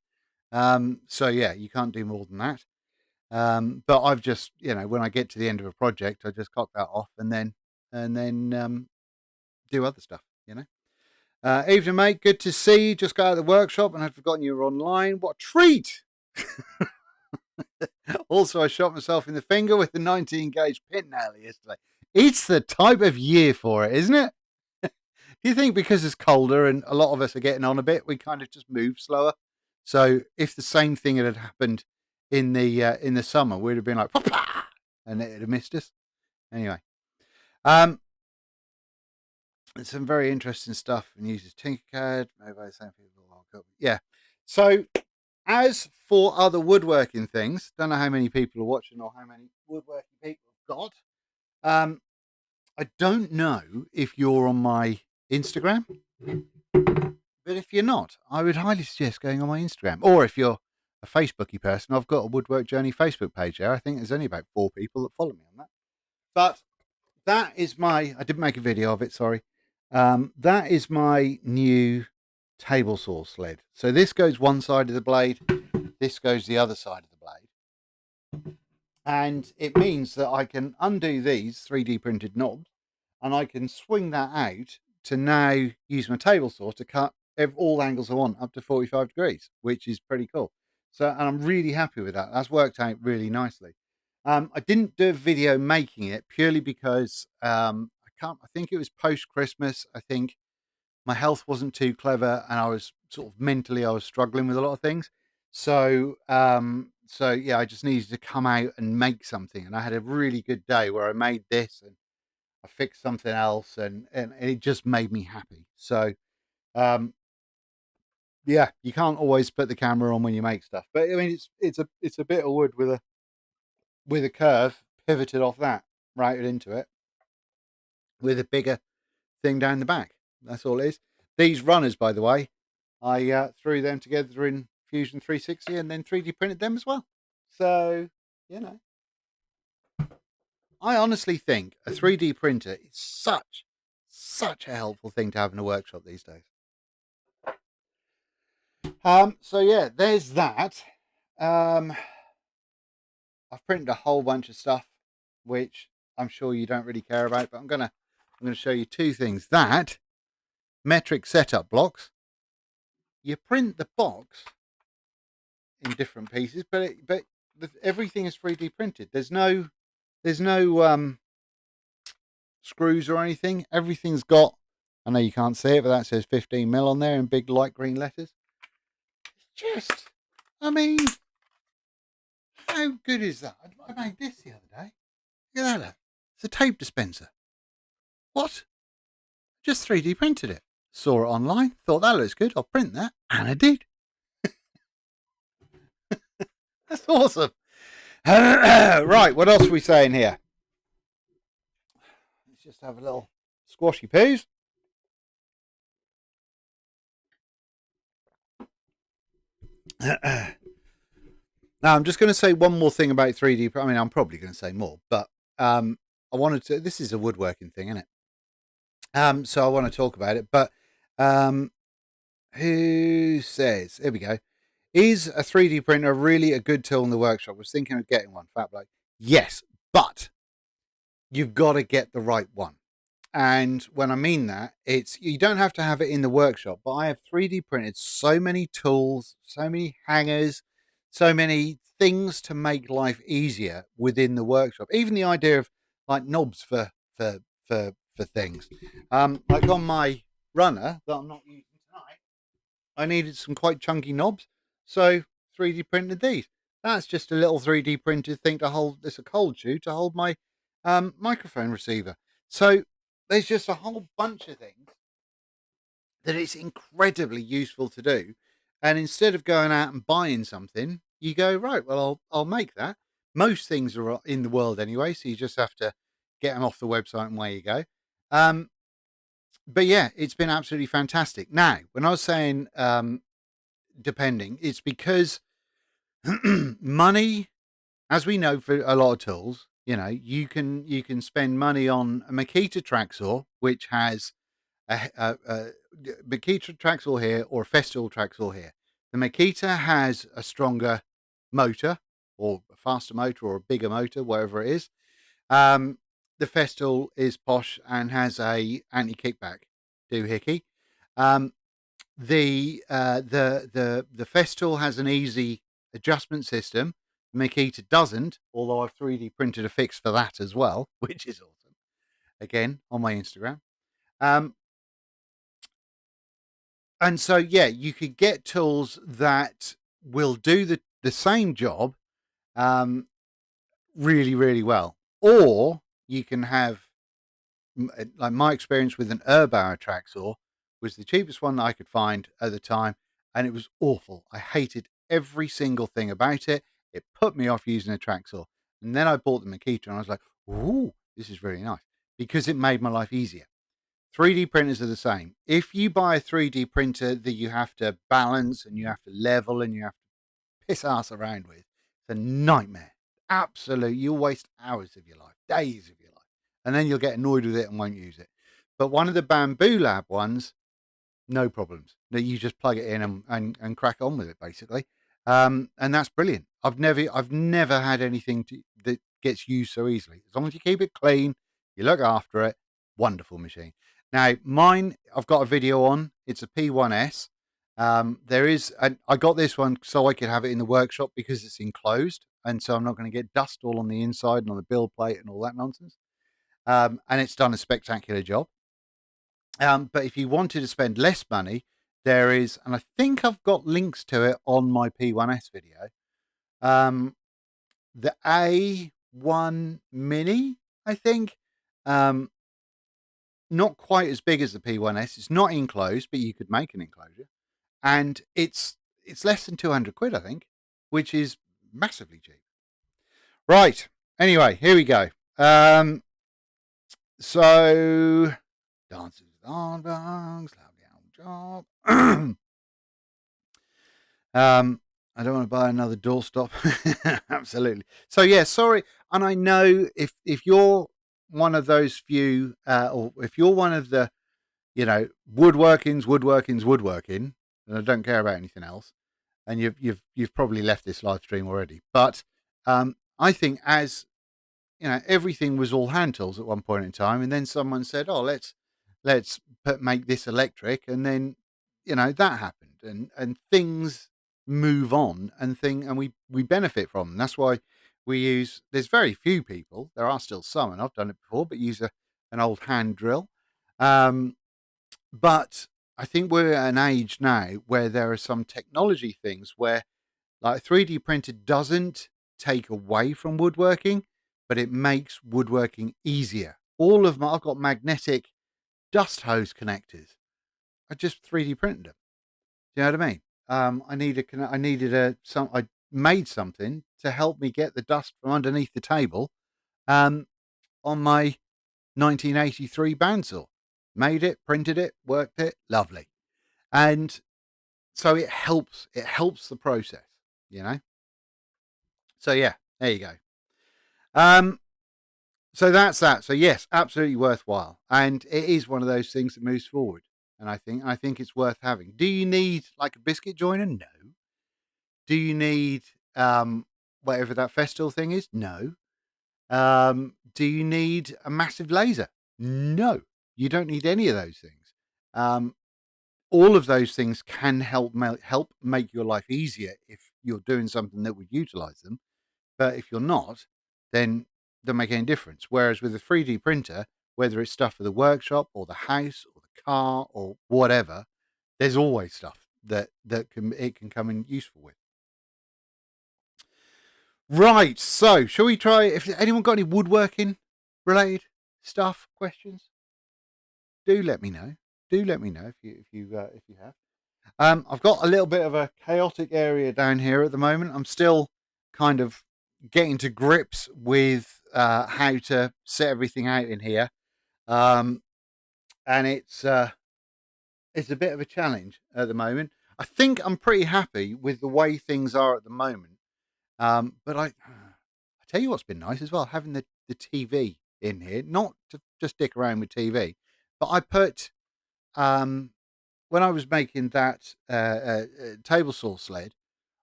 S1: So yeah, you can't do more than that. But I've just, when I get to the end of a project, I just cut that off and then do other stuff. Evening, mate. Good to see you. Just got out of the workshop and I'd forgotten you were online. What a treat! Also, I shot myself in the finger with the 19 gauge pin nail yesterday. It's the type of year for it, isn't it? Do you think because it's colder and a lot of us are getting on a bit, we kind of just move slower? So if the same thing had happened in the summer, we'd have been like, Papa! And it'd have missed us. Anyway, some very interesting stuff and uses Tinkercad. Maybe I say people, yeah. So as for other woodworking things, don't know how many people are watching or how many woodworking people have got. I don't know if you're on my Instagram, but if you're not, I would highly suggest going on my Instagram. Or if you're a Facebooky person, I've got a Woodwork Journey Facebook page there. I think there's only about 4 people that follow me on that. But that is I didn't make a video of it, sorry. That is my new table saw sled. So this goes one side of the blade, this goes the other side of the blade. And it means that I can undo these 3D printed knobs and I can swing that out to now use my table saw to cut all angles I want up to 45 degrees, which is pretty cool. So, and I'm really happy with that. That's worked out really nicely. I didn't do a video making it purely because I think it was post Christmas. I think my health wasn't too clever, and I was sort of mentally I was struggling with a lot of things. So yeah, I just needed to come out and make something, and I had a really good day where I made this and I fixed something else, and it just made me happy. So um, yeah, you can't always put the camera on when you make stuff, but I mean it's a bit of wood with a curve pivoted off that, routed into it with a bigger thing down the back. That's all it is. These runners, by the way, I threw them together in Fusion 360 and then 3D printed them as well. So, you know, I honestly think a 3D printer is such a helpful thing to have in a workshop these days. So yeah, there's that. I've printed a whole bunch of stuff, which I'm sure you don't really care about, but I'm gonna show you two things. That metric setup blocks. You print the box in different pieces, but everything is 3D printed. There's no screws or anything. Everything's got. I know you can't see it, but that says 15 mil on there in big light green letters. It's just, I mean, how good is that? I made this the other day. Look at that. It's a tape dispenser. What? Just 3D printed it. Saw it online. Thought that looks good. I'll print that, and I did. That's awesome. Right, what else are we saying here? Let's just have a little squashy poos. Now, I'm just going to say one more thing about 3D. I mean, I'm probably going to say more, but I wanted to. This is a woodworking thing, isn't it? So I want to talk about it. But who says? Here we go. Is a 3D printer really a good tool in the workshop? I was thinking of getting one. Fat bloke. Yes, but you've got to get the right one. And when I mean that, it's you don't have to have it in the workshop, but I have 3D printed so many tools, so many hangers, so many things to make life easier within the workshop. Even the idea of like knobs for things. Like on my runner that I'm not using tonight, I needed some quite chunky knobs, so 3D printed these. That's just a little 3D printed thing to hold. It's a cold shoe to hold my microphone receiver. So there's just a whole bunch of things that it's incredibly useful to do. And instead of going out and buying something, you go, right, well, I'll make that. Most things are in the world anyway, so you just have to get them off the website and away you go. But yeah, it's been absolutely fantastic. Now, when I was saying depending, it's because money, as we know for a lot of tools, you can spend money on a Makita track saw, which has a Makita track saw here or a Festool track saw here. The Makita has a stronger motor or a faster motor or a bigger motor, whatever it is. The Festool is posh and has a anti-kickback doohickey. The Festool has an easy adjustment system. Makita doesn't, although I've 3D printed a fix for that as well, which is awesome. Again, on my Instagram. And so, yeah, you could get tools that will do the same job really, really well. Or you can have, like my experience with an Erbauer track saw was the cheapest one that I could find at the time. And it was awful. I hated every single thing about it. It put me off using a track saw. And then I bought the Makita and I was like, ooh, this is really nice because it made my life easier. 3D printers are the same. If you buy a 3D printer that you have to balance and you have to level and you have to piss ass around with, it's a nightmare. Absolute. You'll waste hours of your life, days of your life, and then you'll get annoyed with it and won't use it. But one of the Bamboo Lab ones, no problems. That you just plug it in and crack on with it, basically. And that's brilliant. I've never had anything that gets used so easily. As long as you keep it clean, you look after it, wonderful machine. Now mine, I've got a video on. It's a P1S. There is, and I got this one so I could have it in the workshop because it's enclosed, and so I'm not going to get dust all on the inside and on the build plate and all that nonsense. And it's done a spectacular job. But if you wanted to spend less money, there is, and I think I've got links to it on my P1S video. The A1 Mini, I think. Not quite as big as the P1S. It's not enclosed, but you could make an enclosure. And it's less than 200 quid, I think, which is massively cheap. Right. Anyway, here we go. So Dances with Oddbugs, lovely old job. I don't want to buy another doorstop. Absolutely. So yeah, sorry. And I know if you're one of those few, or if you're one of the, woodworking, and I don't care about anything else, and you've probably left this live stream already. But I think as everything was all hand tools at one point in time, and then someone said, "Oh, let's make this electric," and then that happened, and things move on, and we benefit from them. That's why we use. There's very few people. There are still some, and I've done it before, but use an old hand drill. But I think we're at an age now where there are some technology things where, like, 3D printer doesn't take away from woodworking, but it makes woodworking easier. I've got magnetic dust hose connectors. I just 3D printed them. Do you know what I mean? I made something to help me get the dust from underneath the table, on my 1983 bandsaw. Made it, printed it, worked it, lovely. And so it helps the process, So yeah, there you go. So that's that. So yes, absolutely worthwhile. And it is one of those things that moves forward. And I think it's worth having. Do you need like a biscuit joiner? No. Do you need whatever that Festool thing is? No. Do you need a massive laser? No. You don't need any of those things. All of those things can help make your life easier if you're doing something that would utilize them. But if you're not, then don't make any difference. Whereas with a 3D printer, whether it's stuff for the workshop or the house or the car or whatever, there's always stuff that can come in useful with. Right. So shall we try? If anyone got any woodworking related stuff, questions, do let me know. Do let me know if you have. I've got a little bit of a chaotic area down here at the moment. I'm still kind of getting to grips with how to set everything out in here, and it's a bit of a challenge at the moment. I think I'm pretty happy with the way things are at the moment, but I tell you what's been nice as well, having the TV in here, not to just dick around with TV, but I put when I was making that table saw sled,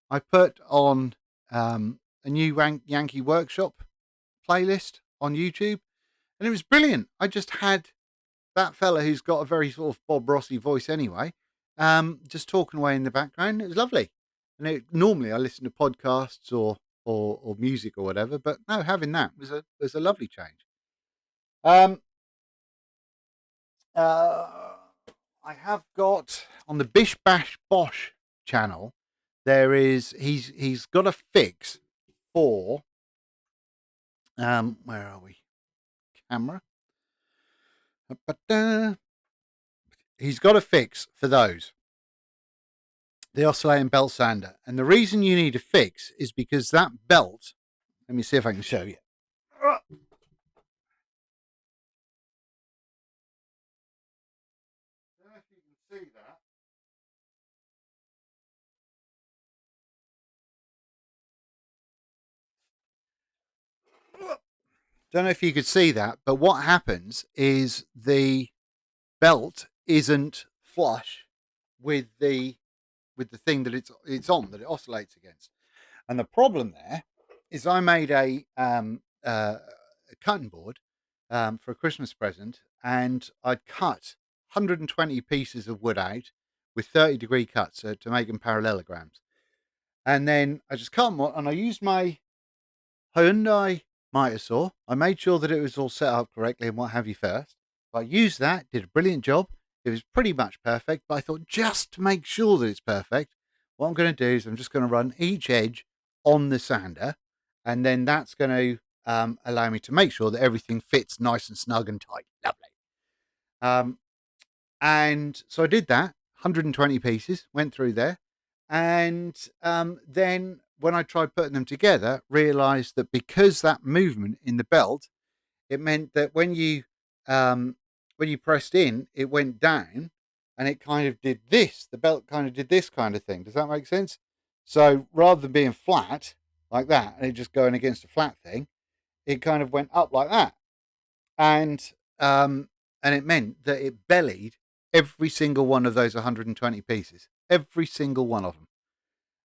S1: I put on a new Yankee Workshop playlist on YouTube, and it was brilliant. I just had that fella who's got a very sort of Bob Rossi voice anyway, just talking away in the background. It was lovely. And normally I listen to podcasts or music or whatever, but no, having that was a lovely change. I have got on the Bish Bash Bosh channel. He's got a fix for where are we? Camera. He's got a fix for those. The oscillating belt sander. And the reason you need a fix is because that belt, let me see if I can show you. I don't know if you can see that. Don't know if you could see that, but what happens is the belt isn't flush with the thing that it's on, that it oscillates against. And the problem there is I made a cutting board for a Christmas present, and I'd cut 120 pieces of wood out with 30-degree cuts to make them parallelograms. And then I just cut them and I used my Hyundai miter saw. I made sure that it was all set up correctly and what have you first. I used that, did a brilliant job. It was pretty much perfect, but I thought just to make sure that it's perfect, what I'm going to do is I'm just going to run each edge on the sander, and then that's going to allow me to make sure that everything fits nice and snug and tight. Lovely. And so I did that, 120 pieces, went through there. And then when I tried putting them together, realized that because that movement in the belt, it meant that when you pressed in, it went down and it kind of did this. The belt kind of did this kind of thing. Does that make sense? So rather than being flat like that and it just going against a flat thing, it kind of went up like that. And it meant that it bellied every single one of those 120 pieces, every single one of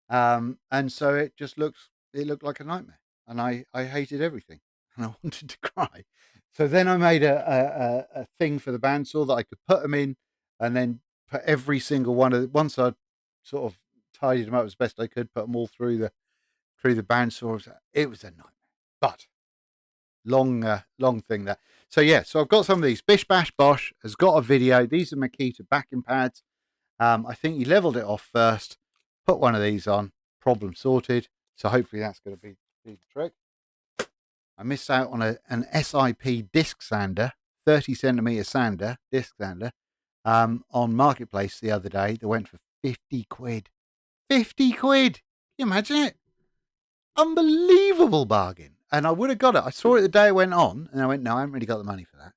S1: them. And so it looked like a nightmare, and I hated everything, and I wanted to cry. So then I made a thing for the bandsaw that I could put them in, and then put every single one of once I sort of tidied them up as best I could, put them all through the bandsaw. It was a nightmare, but long thing there. So yeah, so I've got some of these. Bish Bash Bosh has got a video. These are Makita backing pads. I think he leveled it off first, put one of these on, problem sorted. So hopefully that's going to be the trick. I missed out on an SIP disc sander, 30 centimeter sander, disc sander, on Marketplace the other day that went for 50 quid. 50 quid! Can you imagine it? Unbelievable bargain. And I would have got it. I saw it the day it went on, and I went, no, I haven't really got the money for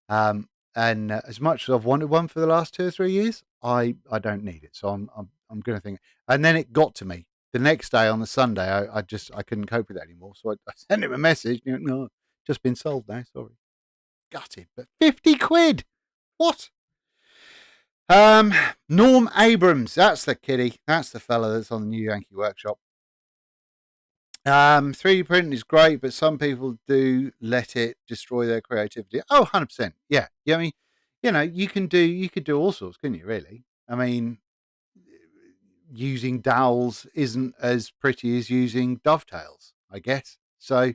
S1: that. And as much as I've wanted one for the last 2 or 3 years, I don't need it. So I'm going to think. And then it got to me the next day on the Sunday. I couldn't cope with it anymore. So I sent him a message. And he went, no, just been sold now. Sorry, gutted. But 50 quid. What? Norm Abrams. That's the kiddie. That's the fella that's on the New Yankee Workshop. 3D printing is great, but some people do let it destroy their creativity. Oh, 100%. Yeah. I mean, you could do all sorts, couldn't you, really? I mean, using dowels isn't as pretty as using dovetails, I guess. So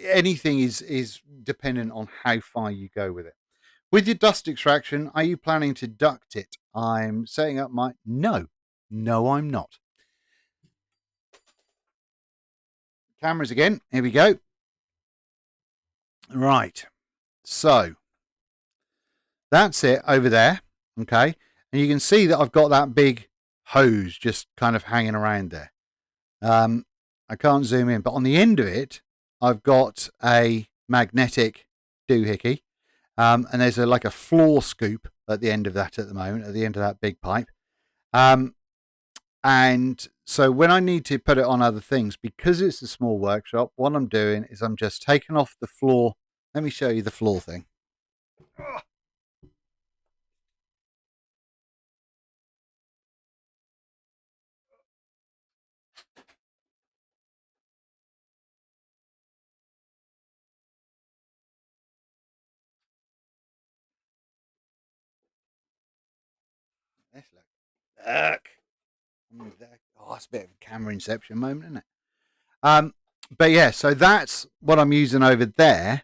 S1: anything is dependent on how far you go with it. With your dust extraction, are you planning to duct it? I'm setting up my... No, I'm not. Cameras again. Here we go. Right. So that's it over there. Okay. And you can see that I've got that big hose just kind of hanging around there. I can't zoom in, but on the end of it, I've got a magnetic doohickey. And there's like a floor scoop at the end of that at the moment, at the end of that big pipe. And so when I need to put it on other things, because it's a small workshop, what I'm doing is I'm just taking off the floor. Let me show you the floor thing. Look. Oh, that's a bit of a camera inception moment, isn't it? But yeah, so that's what I'm using over there.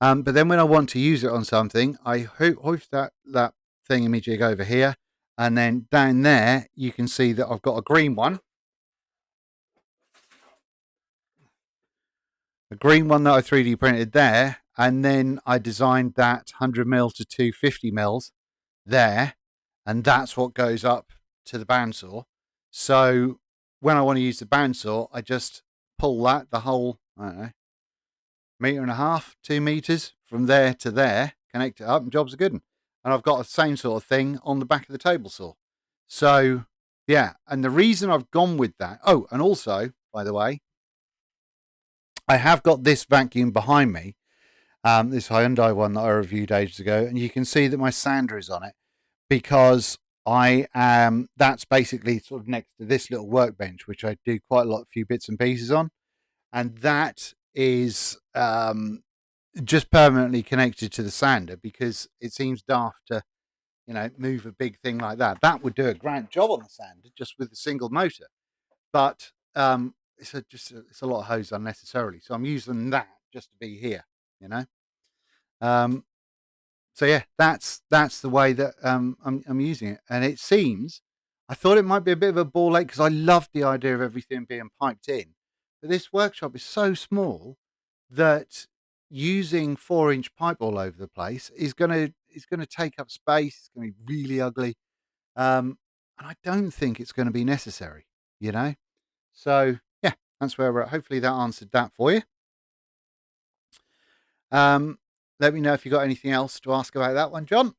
S1: But then when I want to use it on something, I hoist that thingamajig over here. And then down there, you can see that I've got a green one. A green one that I 3D printed there. And then I designed that 100mm to 250mm there. And that's what goes up to the bandsaw. So when I want to use the bandsaw, I just pull that, the whole, I don't know, 1.5 meters, 2 meters from there to there, connect it up, and jobs are good. And I've got the same sort of thing on the back of the table saw. So, yeah, and the reason I've gone with that, oh, and also, by the way, I have got this vacuum behind me, this Hyundai one that I reviewed ages ago, and you can see that my sander is on it because that's basically sort of next to this little workbench, which I do quite a few bits and pieces on, and that is just permanently connected to the sander because it seems daft to move a big thing like that. That would do a grand job on the sander just with a single motor, but it's a lot of hose unnecessarily. So I'm using that just to be here, you know. Um, so yeah, that's the way that I'm using it, and it seems I thought it might be a bit of a ball ache because I loved the idea of everything being piped in, but this workshop is so small that using 4-inch pipe all over the place is gonna take up space. It's gonna be really ugly, and I don't think it's going to be necessary. You know, so yeah, that's where we're at. Hopefully that answered that for you. Um, Let me know if you got anything else to ask about that one, John.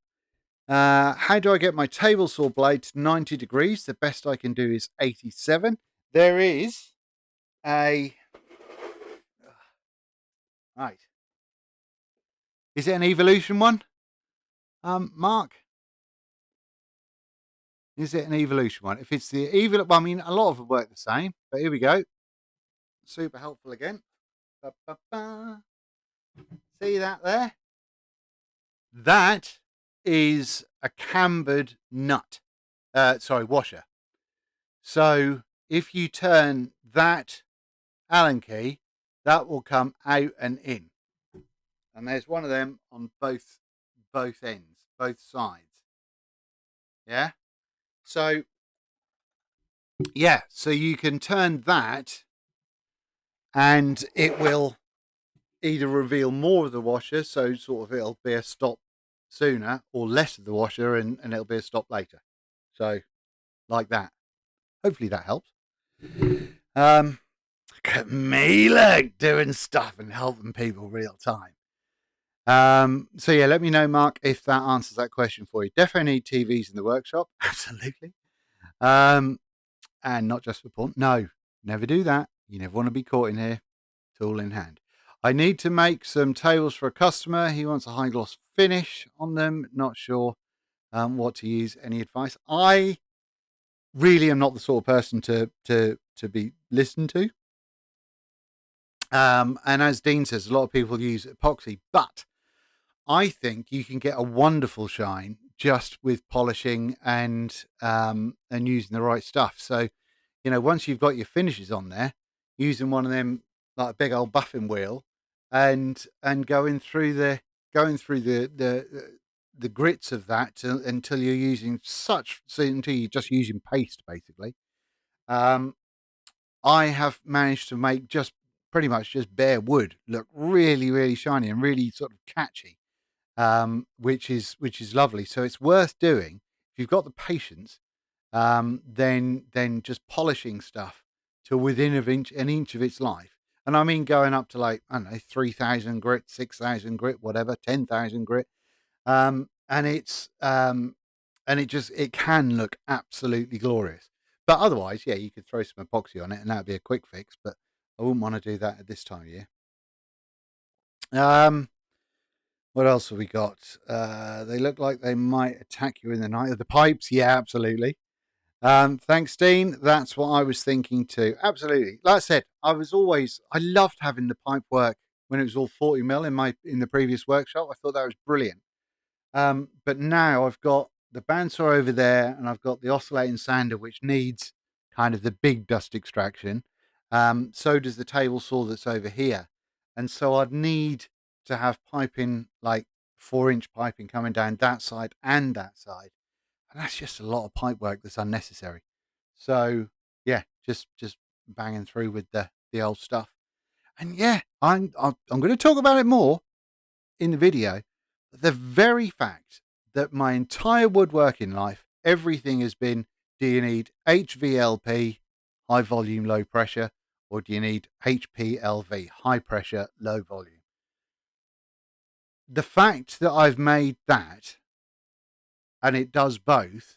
S1: How do I get my table saw blade to 90 degrees? The best I can do is 87. There is a... Right. Is it an Evolution one? Mark? Is it an Evolution one? If it's the Evolution... Well, I mean, a lot of them work the same. But here we go. Super helpful again. Ba-ba-ba. See that there? That is a cambered nut. Washer. So if you turn that Allen key, that will come out and in. And there's one of them on both ends, both sides. Yeah. So you can turn that and it will either reveal more of the washer, so sort of it'll be a stop sooner, or less of the washer and it'll be a stop later. So like that. Hopefully that helps. Look at me, look, doing stuff and helping people real time. So yeah, let me know, Mark, if that answers that question for you. Definitely need TVs in the workshop. Absolutely. And not just for porn. No, never do that. You never want to be caught in here, tool in hand. I need to make some tables for a customer. He wants a high gloss finish on them. Not sure what to use. Any advice? I really am not the sort of person to be listened to. And as Dean says, a lot of people use epoxy, but I think you can get a wonderful shine just with polishing and using the right stuff. So, once you've got your finishes on there, using one of them like a big old buffing wheel and going through the grits of that until you're using until you're just using paste basically. I have managed to make just pretty much just bare wood look really, really shiny and really sort of catchy, which is lovely. So it's worth doing if you've got the patience. Then just polishing stuff to within an inch of its life, and I mean going up to like, I don't know, 3,000 grit, 6,000 grit, whatever, 10,000 grit, and it can look absolutely glorious. But otherwise, yeah, you could throw some epoxy on it and that'd be a quick fix, but I wouldn't want to do that at this time of year. What else have we got? They look like they might attack you in the night. The pipes, yeah, absolutely. Thanks, Dean. That's what I was thinking too. Absolutely. Like I said, I loved having the pipe work when it was all 40mm in the previous workshop. I thought that was brilliant. But now I've got the bandsaw over there and I've got the oscillating sander, which needs kind of the big dust extraction. So does the table saw that's over here. And so I'd need to have piping, like 4-inch piping coming down that side and that side. And that's just a lot of pipe work that's unnecessary. So yeah, just banging through with the old stuff. And yeah, I'm going to talk about it more in the video. The very fact that my entire woodworking life, everything has been, do you need HVLP, high volume, low pressure, or do you need HPLV, high pressure, low volume? The fact that I've made that, and it does both,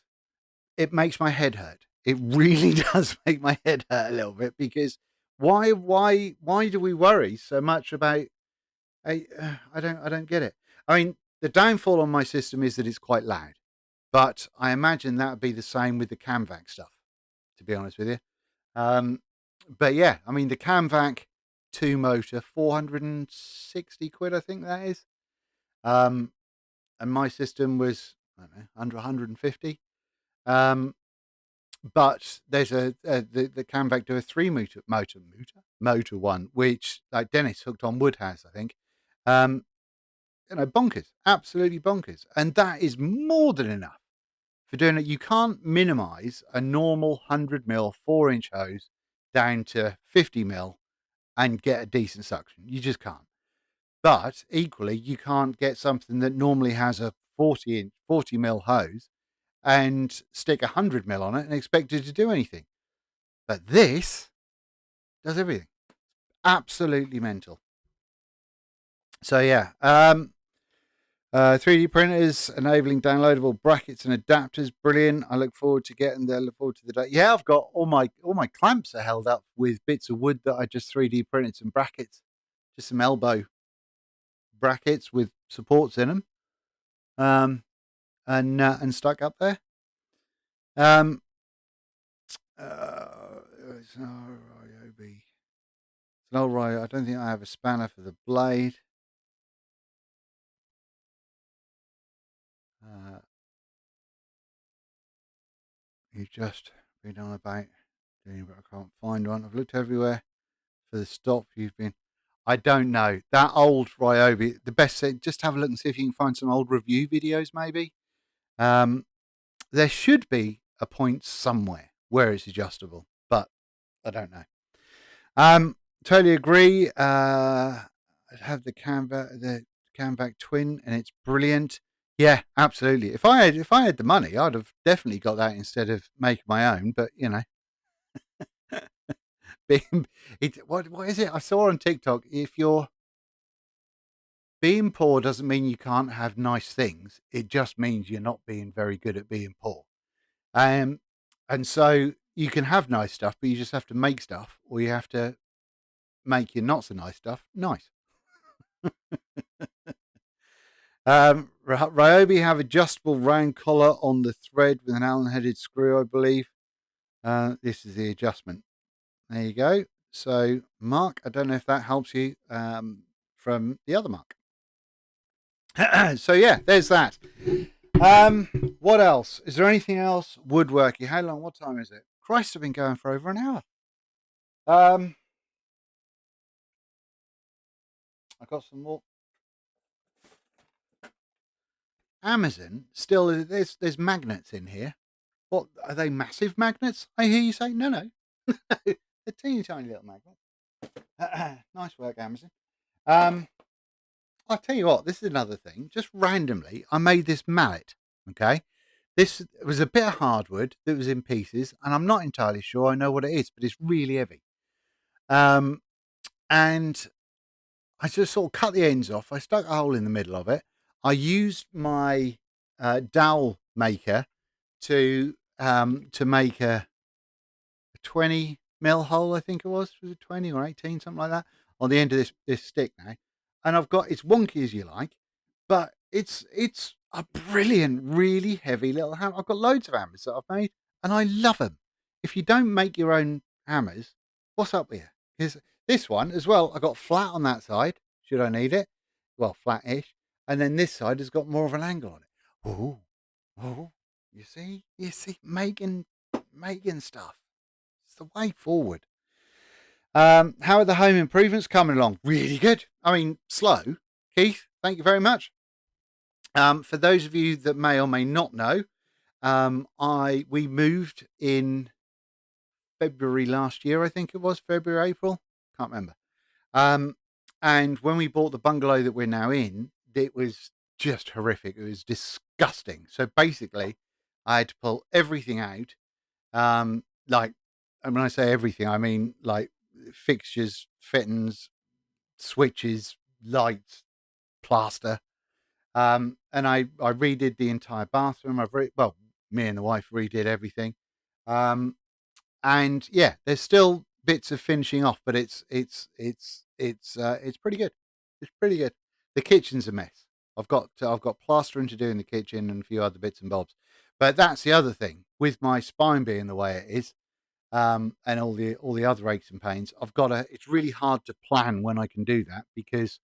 S1: it makes my head hurt. It really does make my head hurt a little bit, because why do we worry so much about? I don't get it. I mean, the downfall on my system is that it's quite loud. But I imagine that would be the same with the Camvac stuff, to be honest with you. But yeah, I mean, the Camvac 2 motor, 460 quid, I think that is. And my system was, I don't know, under 150. But there's the Camvac do a 3 motor one, which like Dennis hooked on wood has, I think. Bonkers, absolutely bonkers, and that is more than enough for doing it. You can't minimize a normal 100 mil 4-inch hose down to 50 mil and get a decent suction. You just can't. But equally, you can't get something that normally has a 40 mil hose and stick 100 mil on it and expect it to do anything. But this does everything. Absolutely mental. So yeah, 3D printers enabling downloadable brackets and adapters, brilliant. I look forward to getting there. Look forward to the day. Yeah, I've got all my clamps are held up with bits of wood that I just 3D printed some brackets, just some elbow brackets with supports in them, and stuck up there. It's an RIOB. It's an old RIO. I don't think I have a spanner for the blade. You've just been on about doing, but I can't find one. I've looked everywhere for the stop. You've been. I don't know that old Ryobi. The best thing, just have a look and see if you can find some old review videos. Maybe there should be a point somewhere where it's adjustable, but I don't know. Totally agree. I have the Canvac Twin, and it's brilliant. Yeah, absolutely. If I had the money, I'd have definitely got that instead of making my own. But you know, what is it? I saw on TikTok. If you're being poor, doesn't mean you can't have nice things. It just means you're not being very good at being poor. And so you can have nice stuff, but you just have to make stuff, or you have to make your not so nice stuff nice. Ryobi have adjustable round collar on the thread with an Allen-headed screw, I believe. This is the adjustment. There you go. So, Mark, I don't know if that helps you from the other Mark. So, yeah, there's that. What else? Is there anything else? Woodworking. How long? What time is it? Christ, I've been going for over an hour. I got some more. Amazon still there's magnets in here. What are they? Massive magnets? I hear you say no. They're teeny tiny little magnets. Nice work, Amazon. I'll tell you what. This is another thing. Just randomly, I made this mallet. Okay, this was a bit of hardwood that was in pieces, and I'm not entirely sure I know what it is, but it's really heavy. And I just sort of cut the ends off. I stuck a hole in the middle of it. I used my dowel maker to make a 20 mil hole. I think it was it 20 or 18, something like that, on the end of this stick now. And I've got, it's wonky as you like, but it's a brilliant, really heavy little hammer. I've got loads of hammers that I've made, and I love them. If you don't make your own hammers, what's up with you? Because this one as well, I got flat on that side. Should I need it? Well, flat-ish. And then this side has got more of an angle on it. Oh, you see, making stuff. It's the way forward. How are the home improvements coming along? Really good. I mean, slow. Keith, thank you very much. For those of you that may or may not know, we moved in February last year. I think it was February, April. Can't remember. And when we bought the bungalow that we're now in, it was just horrific. It was disgusting. So basically, I had to pull everything out. And when I say everything, I mean like fixtures, fittings, switches, lights, plaster. And I redid the entire bathroom. Me and the wife redid everything. And yeah, there's still bits of finishing off, but it's pretty good. It's pretty good. The kitchen's a mess. I've got plastering to do in the kitchen and a few other bits and bobs. But that's the other thing with my spine being the way it is, and all the other aches and pains. It's really hard to plan when I can do that because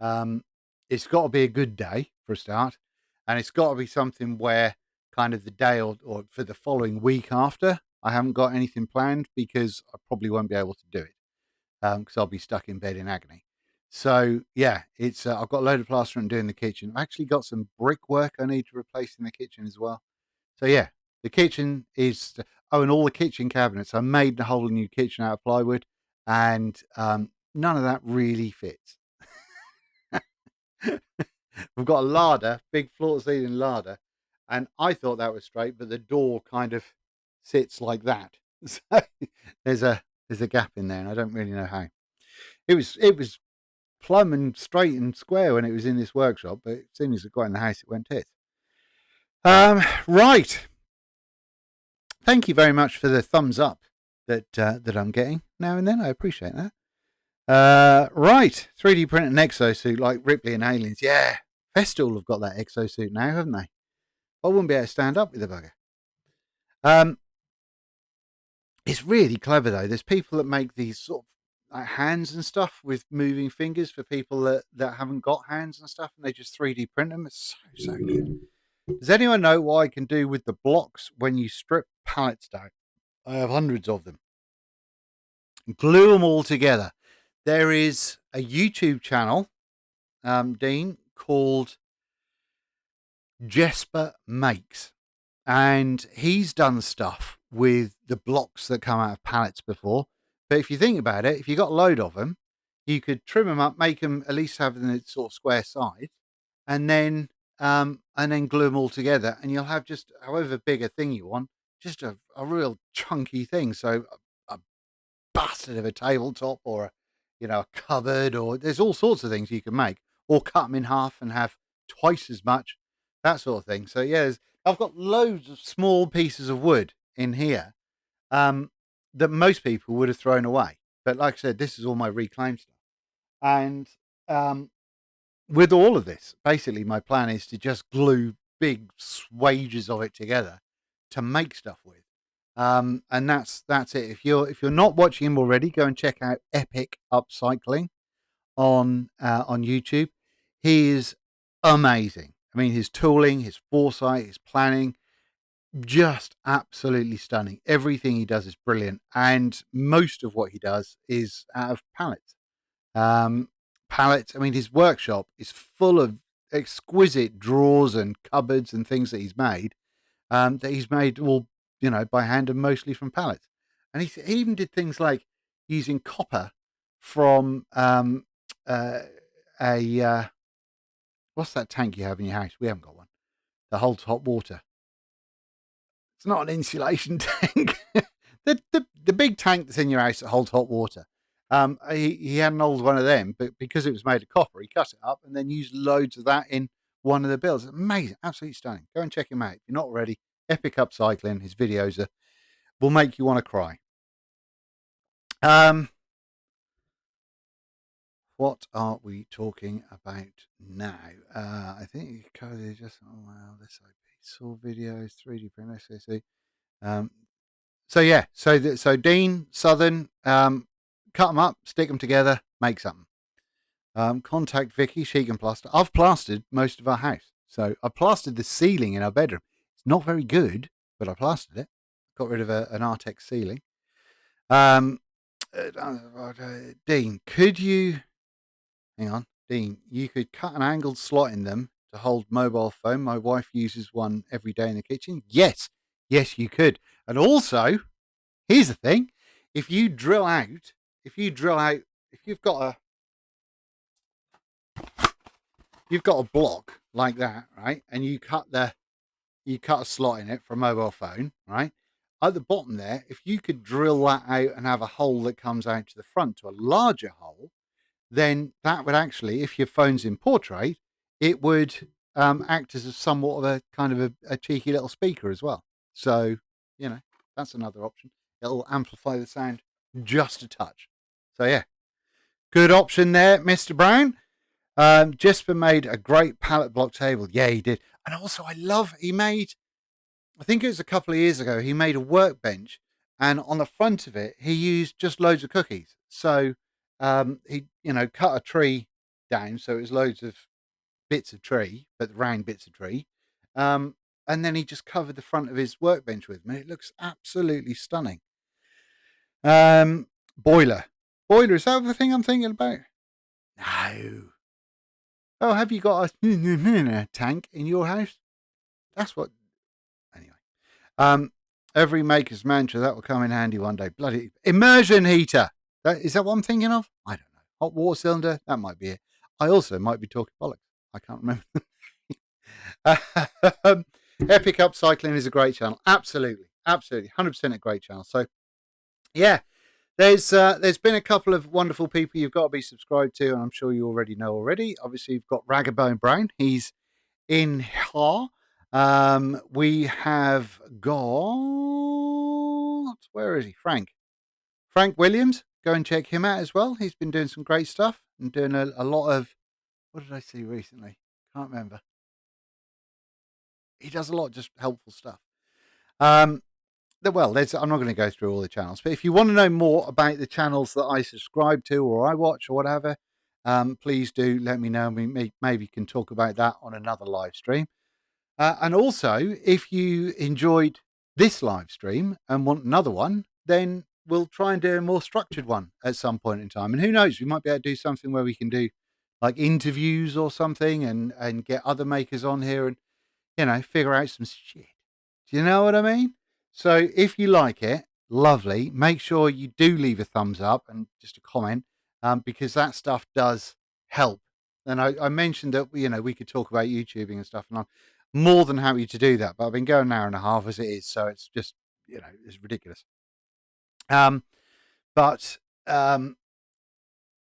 S1: um, it's got to be a good day for a start, and it's got to be something where kind of the day or for the following week after I haven't got anything planned because I probably won't be able to do it because I'll be stuck in bed in agony. So yeah, it's I've got a load of plastering to do in the kitchen. I've actually got some brickwork I need to replace in the kitchen as well. So yeah, the kitchen is and all the kitchen cabinets. I made a whole new kitchen out of plywood, and none of that really fits. We've got a larder, big floor-to-ceiling larder, and I thought that was straight, but the door kind of sits like that. So there's a gap in there, and I don't really know how. It was plumb and straight and square when it was in this workshop, but as soon as it got in the house, it went tits. Right. Thank you very much for the thumbs up that I'm getting now and then. I appreciate that. Right. 3D print an exosuit like Ripley and Aliens. Yeah. Festool have got that exosuit now, haven't they? I wouldn't be able to stand up with the bugger. It's really clever though. There's people that make these sort of like hands and stuff with moving fingers for people that haven't got hands and stuff, and they just 3D print them. It's so good. Does anyone know what I can do with the blocks when you strip pallets down? I have hundreds of them. Glue them all together. There is a YouTube channel, Dean, called Jesper Makes, and he's done stuff with the blocks that come out of pallets before. But if you think about it, if you got a load of them, you could trim them up, make them at least have the sort of square size, and then glue them all together, and you'll have just however big a thing you want, just a real chunky thing. So a bastard of a tabletop, or a cupboard, or there's all sorts of things you can make, or cut them in half and have twice as much, that sort of thing. So yeah, I've got loads of small pieces of wood in here that most people would have thrown away. But like I said, this is all my reclaimed stuff. And with all of this, basically my plan is to just glue big swages of it together to make stuff with. And that's it. If you're not watching him already, go and check out Epic Upcycling on YouTube. He is amazing. I mean, his tooling, his foresight, his planning, just absolutely stunning. Everything he does is brilliant, and most of what he does is out of pallets. Pallets. I mean, his workshop is full of exquisite drawers and cupboards and things that he's made. All by hand and mostly from pallets. And he even did things like using copper from what's that tank you have in your house? We haven't got one. That holds hot water. It's not an insulation tank. the big tank that's in your house that holds hot water. He had an old one of them, but because it was made of copper, he cut it up and then used loads of that in one of the builds. Amazing, absolutely stunning. Go and check him out if you're not already. Epic Upcycling. His videos will make you want to cry. What are we talking about now? I think you covered just this IP saw videos, 3D print SSC. So Dean Southern, cut them up, stick them together, make something. Contact Vicky. She can plaster. I've plastered most of our house, so I plastered the ceiling in our bedroom. It's not very good, but I plastered it. Got rid of an Artex ceiling. Dean, could you? Hang on, Dean. You could cut an angled slot in them to hold mobile phone. My wife uses one every day in the kitchen. Yes, you could. And also, here's the thing: if you've got a block like that, right, and you cut a slot in it for a mobile phone, right? At the bottom there, if you could drill that out and have a hole that comes out to the front to a larger hole, then that would actually, if your phone's in portrait, it would act as somewhat of a kind of a cheeky little speaker as well. So, that's another option. It'll amplify the sound just a touch. So, yeah, good option there, Mr. Brown. Jesper made a great pallet block table. Yeah, he did. And also, he made, I think it was a couple of years ago, he made a workbench, and on the front of it, he used just loads of cookies. So he, cut a tree down, so it was loads of bits of tree, but round bits of tree. And then he just covered the front of his workbench with them. It looks absolutely stunning. Um, boiler. Boiler, is that the thing I'm thinking about? No. Oh, have you got a tank in your house? That's what. Anyway. Every maker's mantra, that will come in handy one day. Bloody immersion heater. Is that what I'm thinking of? I don't know. Hot water cylinder. That might be it. I also might be talking bollocks. I can't remember. Epic Upcycling is a great channel. Absolutely. 100% a great channel. So, yeah, there's been a couple of wonderful people you've got to be subscribed to, and I'm sure you already know already. Obviously, you've got Ragabone Brown. He's in here. We have got, where is he? Frank Williams. Go and check him out as well. He's been doing some great stuff and doing a lot of, what did I see recently? Can't remember. He does a lot of just helpful stuff. I'm not going to go through all the channels, but if you want to know more about the channels that I subscribe to or I watch or whatever, please do let me know. We maybe can talk about that on another live stream. And also, if you enjoyed this live stream and want another one, then we'll try and do a more structured one at some point in time. And who knows, we might be able to do something where we can do like interviews or something and get other makers on here and, figure out some shit. Do you know what I mean? So if you like it, lovely. Make sure you do leave a thumbs up and just a comment, because that stuff does help. And I mentioned that, we could talk about YouTubing and stuff, and I'm more than happy to do that. But I've been going an hour and a half as it is, so it's just, it's ridiculous. But the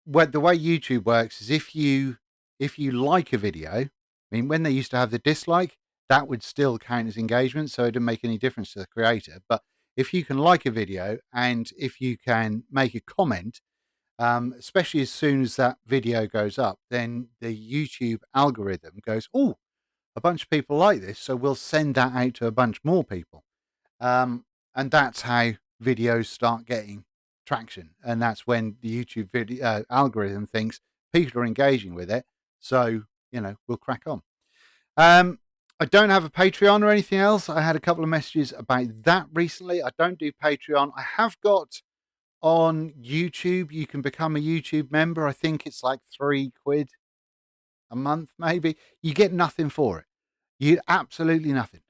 S1: way YouTube works is if you like a video, I mean, when they used to have the dislike, that would still count as engagement, so it didn't make any difference to the creator. But if you can like a video and if you can make a comment, especially as soon as that video goes up, then the YouTube algorithm goes, oh, a bunch of people like this, so we'll send that out to a bunch more people. And that's how videos start getting traction. And that's when the YouTube video algorithm thinks people are engaging with it. So, we'll crack on. I don't have a Patreon or anything else. I had a couple of messages about that recently. I don't do Patreon. I have got on YouTube, you can become a YouTube member. I think it's like £3 a month, maybe. You get nothing for it. You absolutely nothing.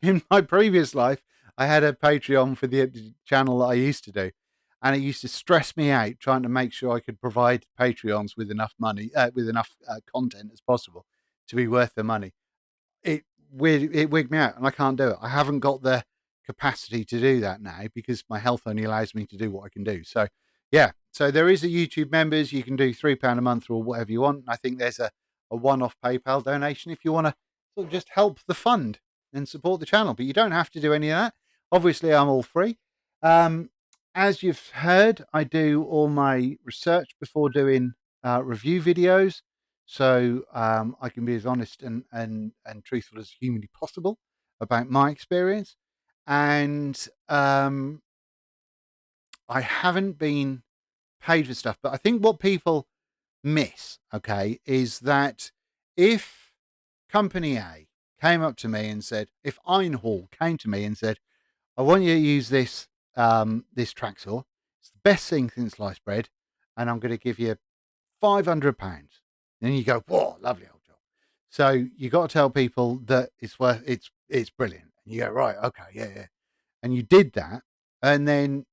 S1: In my previous life, I had a Patreon for the channel that I used to do, and it used to stress me out trying to make sure I could provide Patreons with enough money, with enough content as possible to be worth the money. It wigged me out, and I can't do it. I haven't got the capacity to do that now because my health only allows me to do what I can do. So, yeah. So there is a YouTube members. You can do £3 a month or whatever you want. I think there's a one-off PayPal donation if you want to sort of just help the fund and support the channel. But you don't have to do any of that. Obviously, I'm all free. As you've heard, I do all my research before doing review videos. So I can be as honest and truthful as humanly possible about my experience. And I haven't been paid for stuff, but I think what people miss, okay, is that if Company A came up to me and said, if Einhall came to me and said, I want you to use this track saw, it's the best thing since sliced bread, and I'm going to give you £500. Then you go, whoa, lovely old job. So you got to tell people that it's brilliant. And you go, right, okay, yeah. And you did that, and then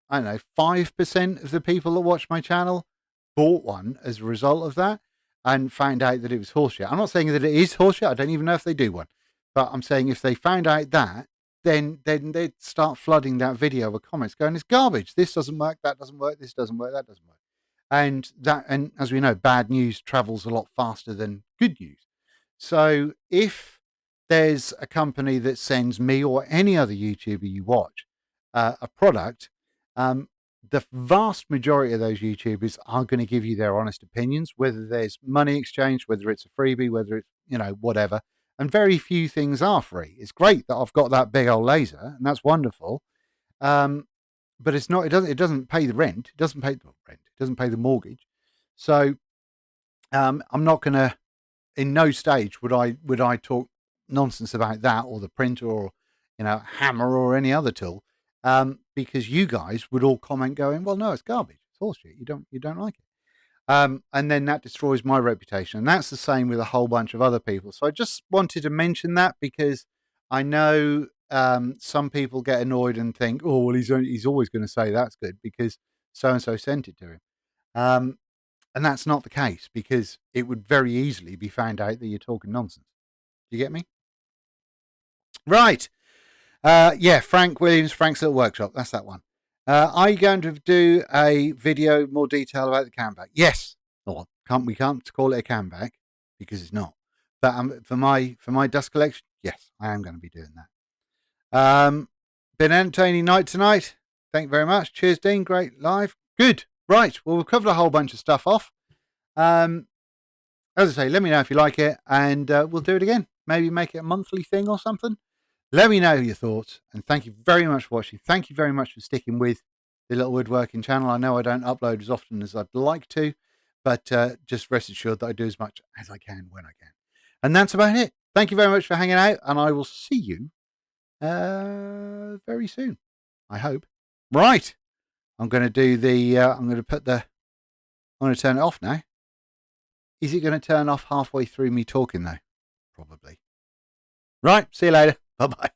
S1: I don't know, 5% of the people that watch my channel bought one as a result of that and found out that it was horseshit. I'm not saying that it is horseshit. I don't even know if they do one, but I'm saying if they found out that, then they'd start flooding that video with comments going, it's garbage. This doesn't work. That doesn't work. This doesn't work. That doesn't work. And as we know, bad news travels a lot faster than good news. So if there's a company that sends me or any other YouTuber you watch a product, the vast majority of those YouTubers are going to give you their honest opinions, whether there's money exchange, whether it's a freebie, whether it's, whatever. And very few things are free. It's great that I've got that big old laser, and that's wonderful. But it's not. It doesn't pay the rent. It doesn't pay the rent. It doesn't pay the mortgage. So I'm not going to. In no stage would I talk nonsense about that or the printer or hammer or any other tool, because you guys would all comment going, well, no, it's garbage, it's horseshit. You don't like it. And then that destroys my reputation. And that's the same with a whole bunch of other people. So I just wanted to mention that because I know some people get annoyed and think, oh, well, he's always going to say that's good because so-and-so sent it to him. And that's not the case because it would very easily be found out that you're talking nonsense. Do you get me? Right. Yeah, Frank Williams, Frank's Little Workshop. That's that one. Are you going to do a video more detail about the camback? Yes. Or we can't call it a camback because it's not. But for my dust collection, yes, I am going to be doing that. Been an entertaining night tonight. Thank you very much. Cheers, Dean. Great live. Good. Right. Well, we've covered a whole bunch of stuff off. As I say, let me know if you like it, and we'll do it again. Maybe make it a monthly thing or something. Let me know your thoughts, and thank you very much for watching. Thank you very much for sticking with the Little Woodworking channel. I know I don't upload as often as I'd like to, but just rest assured that I do as much as I can when I can. And that's about it. Thank you very much for hanging out, and I will see you very soon, I hope. Right. I'm going to do the, I'm going to turn it off now. Is it going to turn off halfway through me talking though? Probably. Right. See you later. Bye-bye.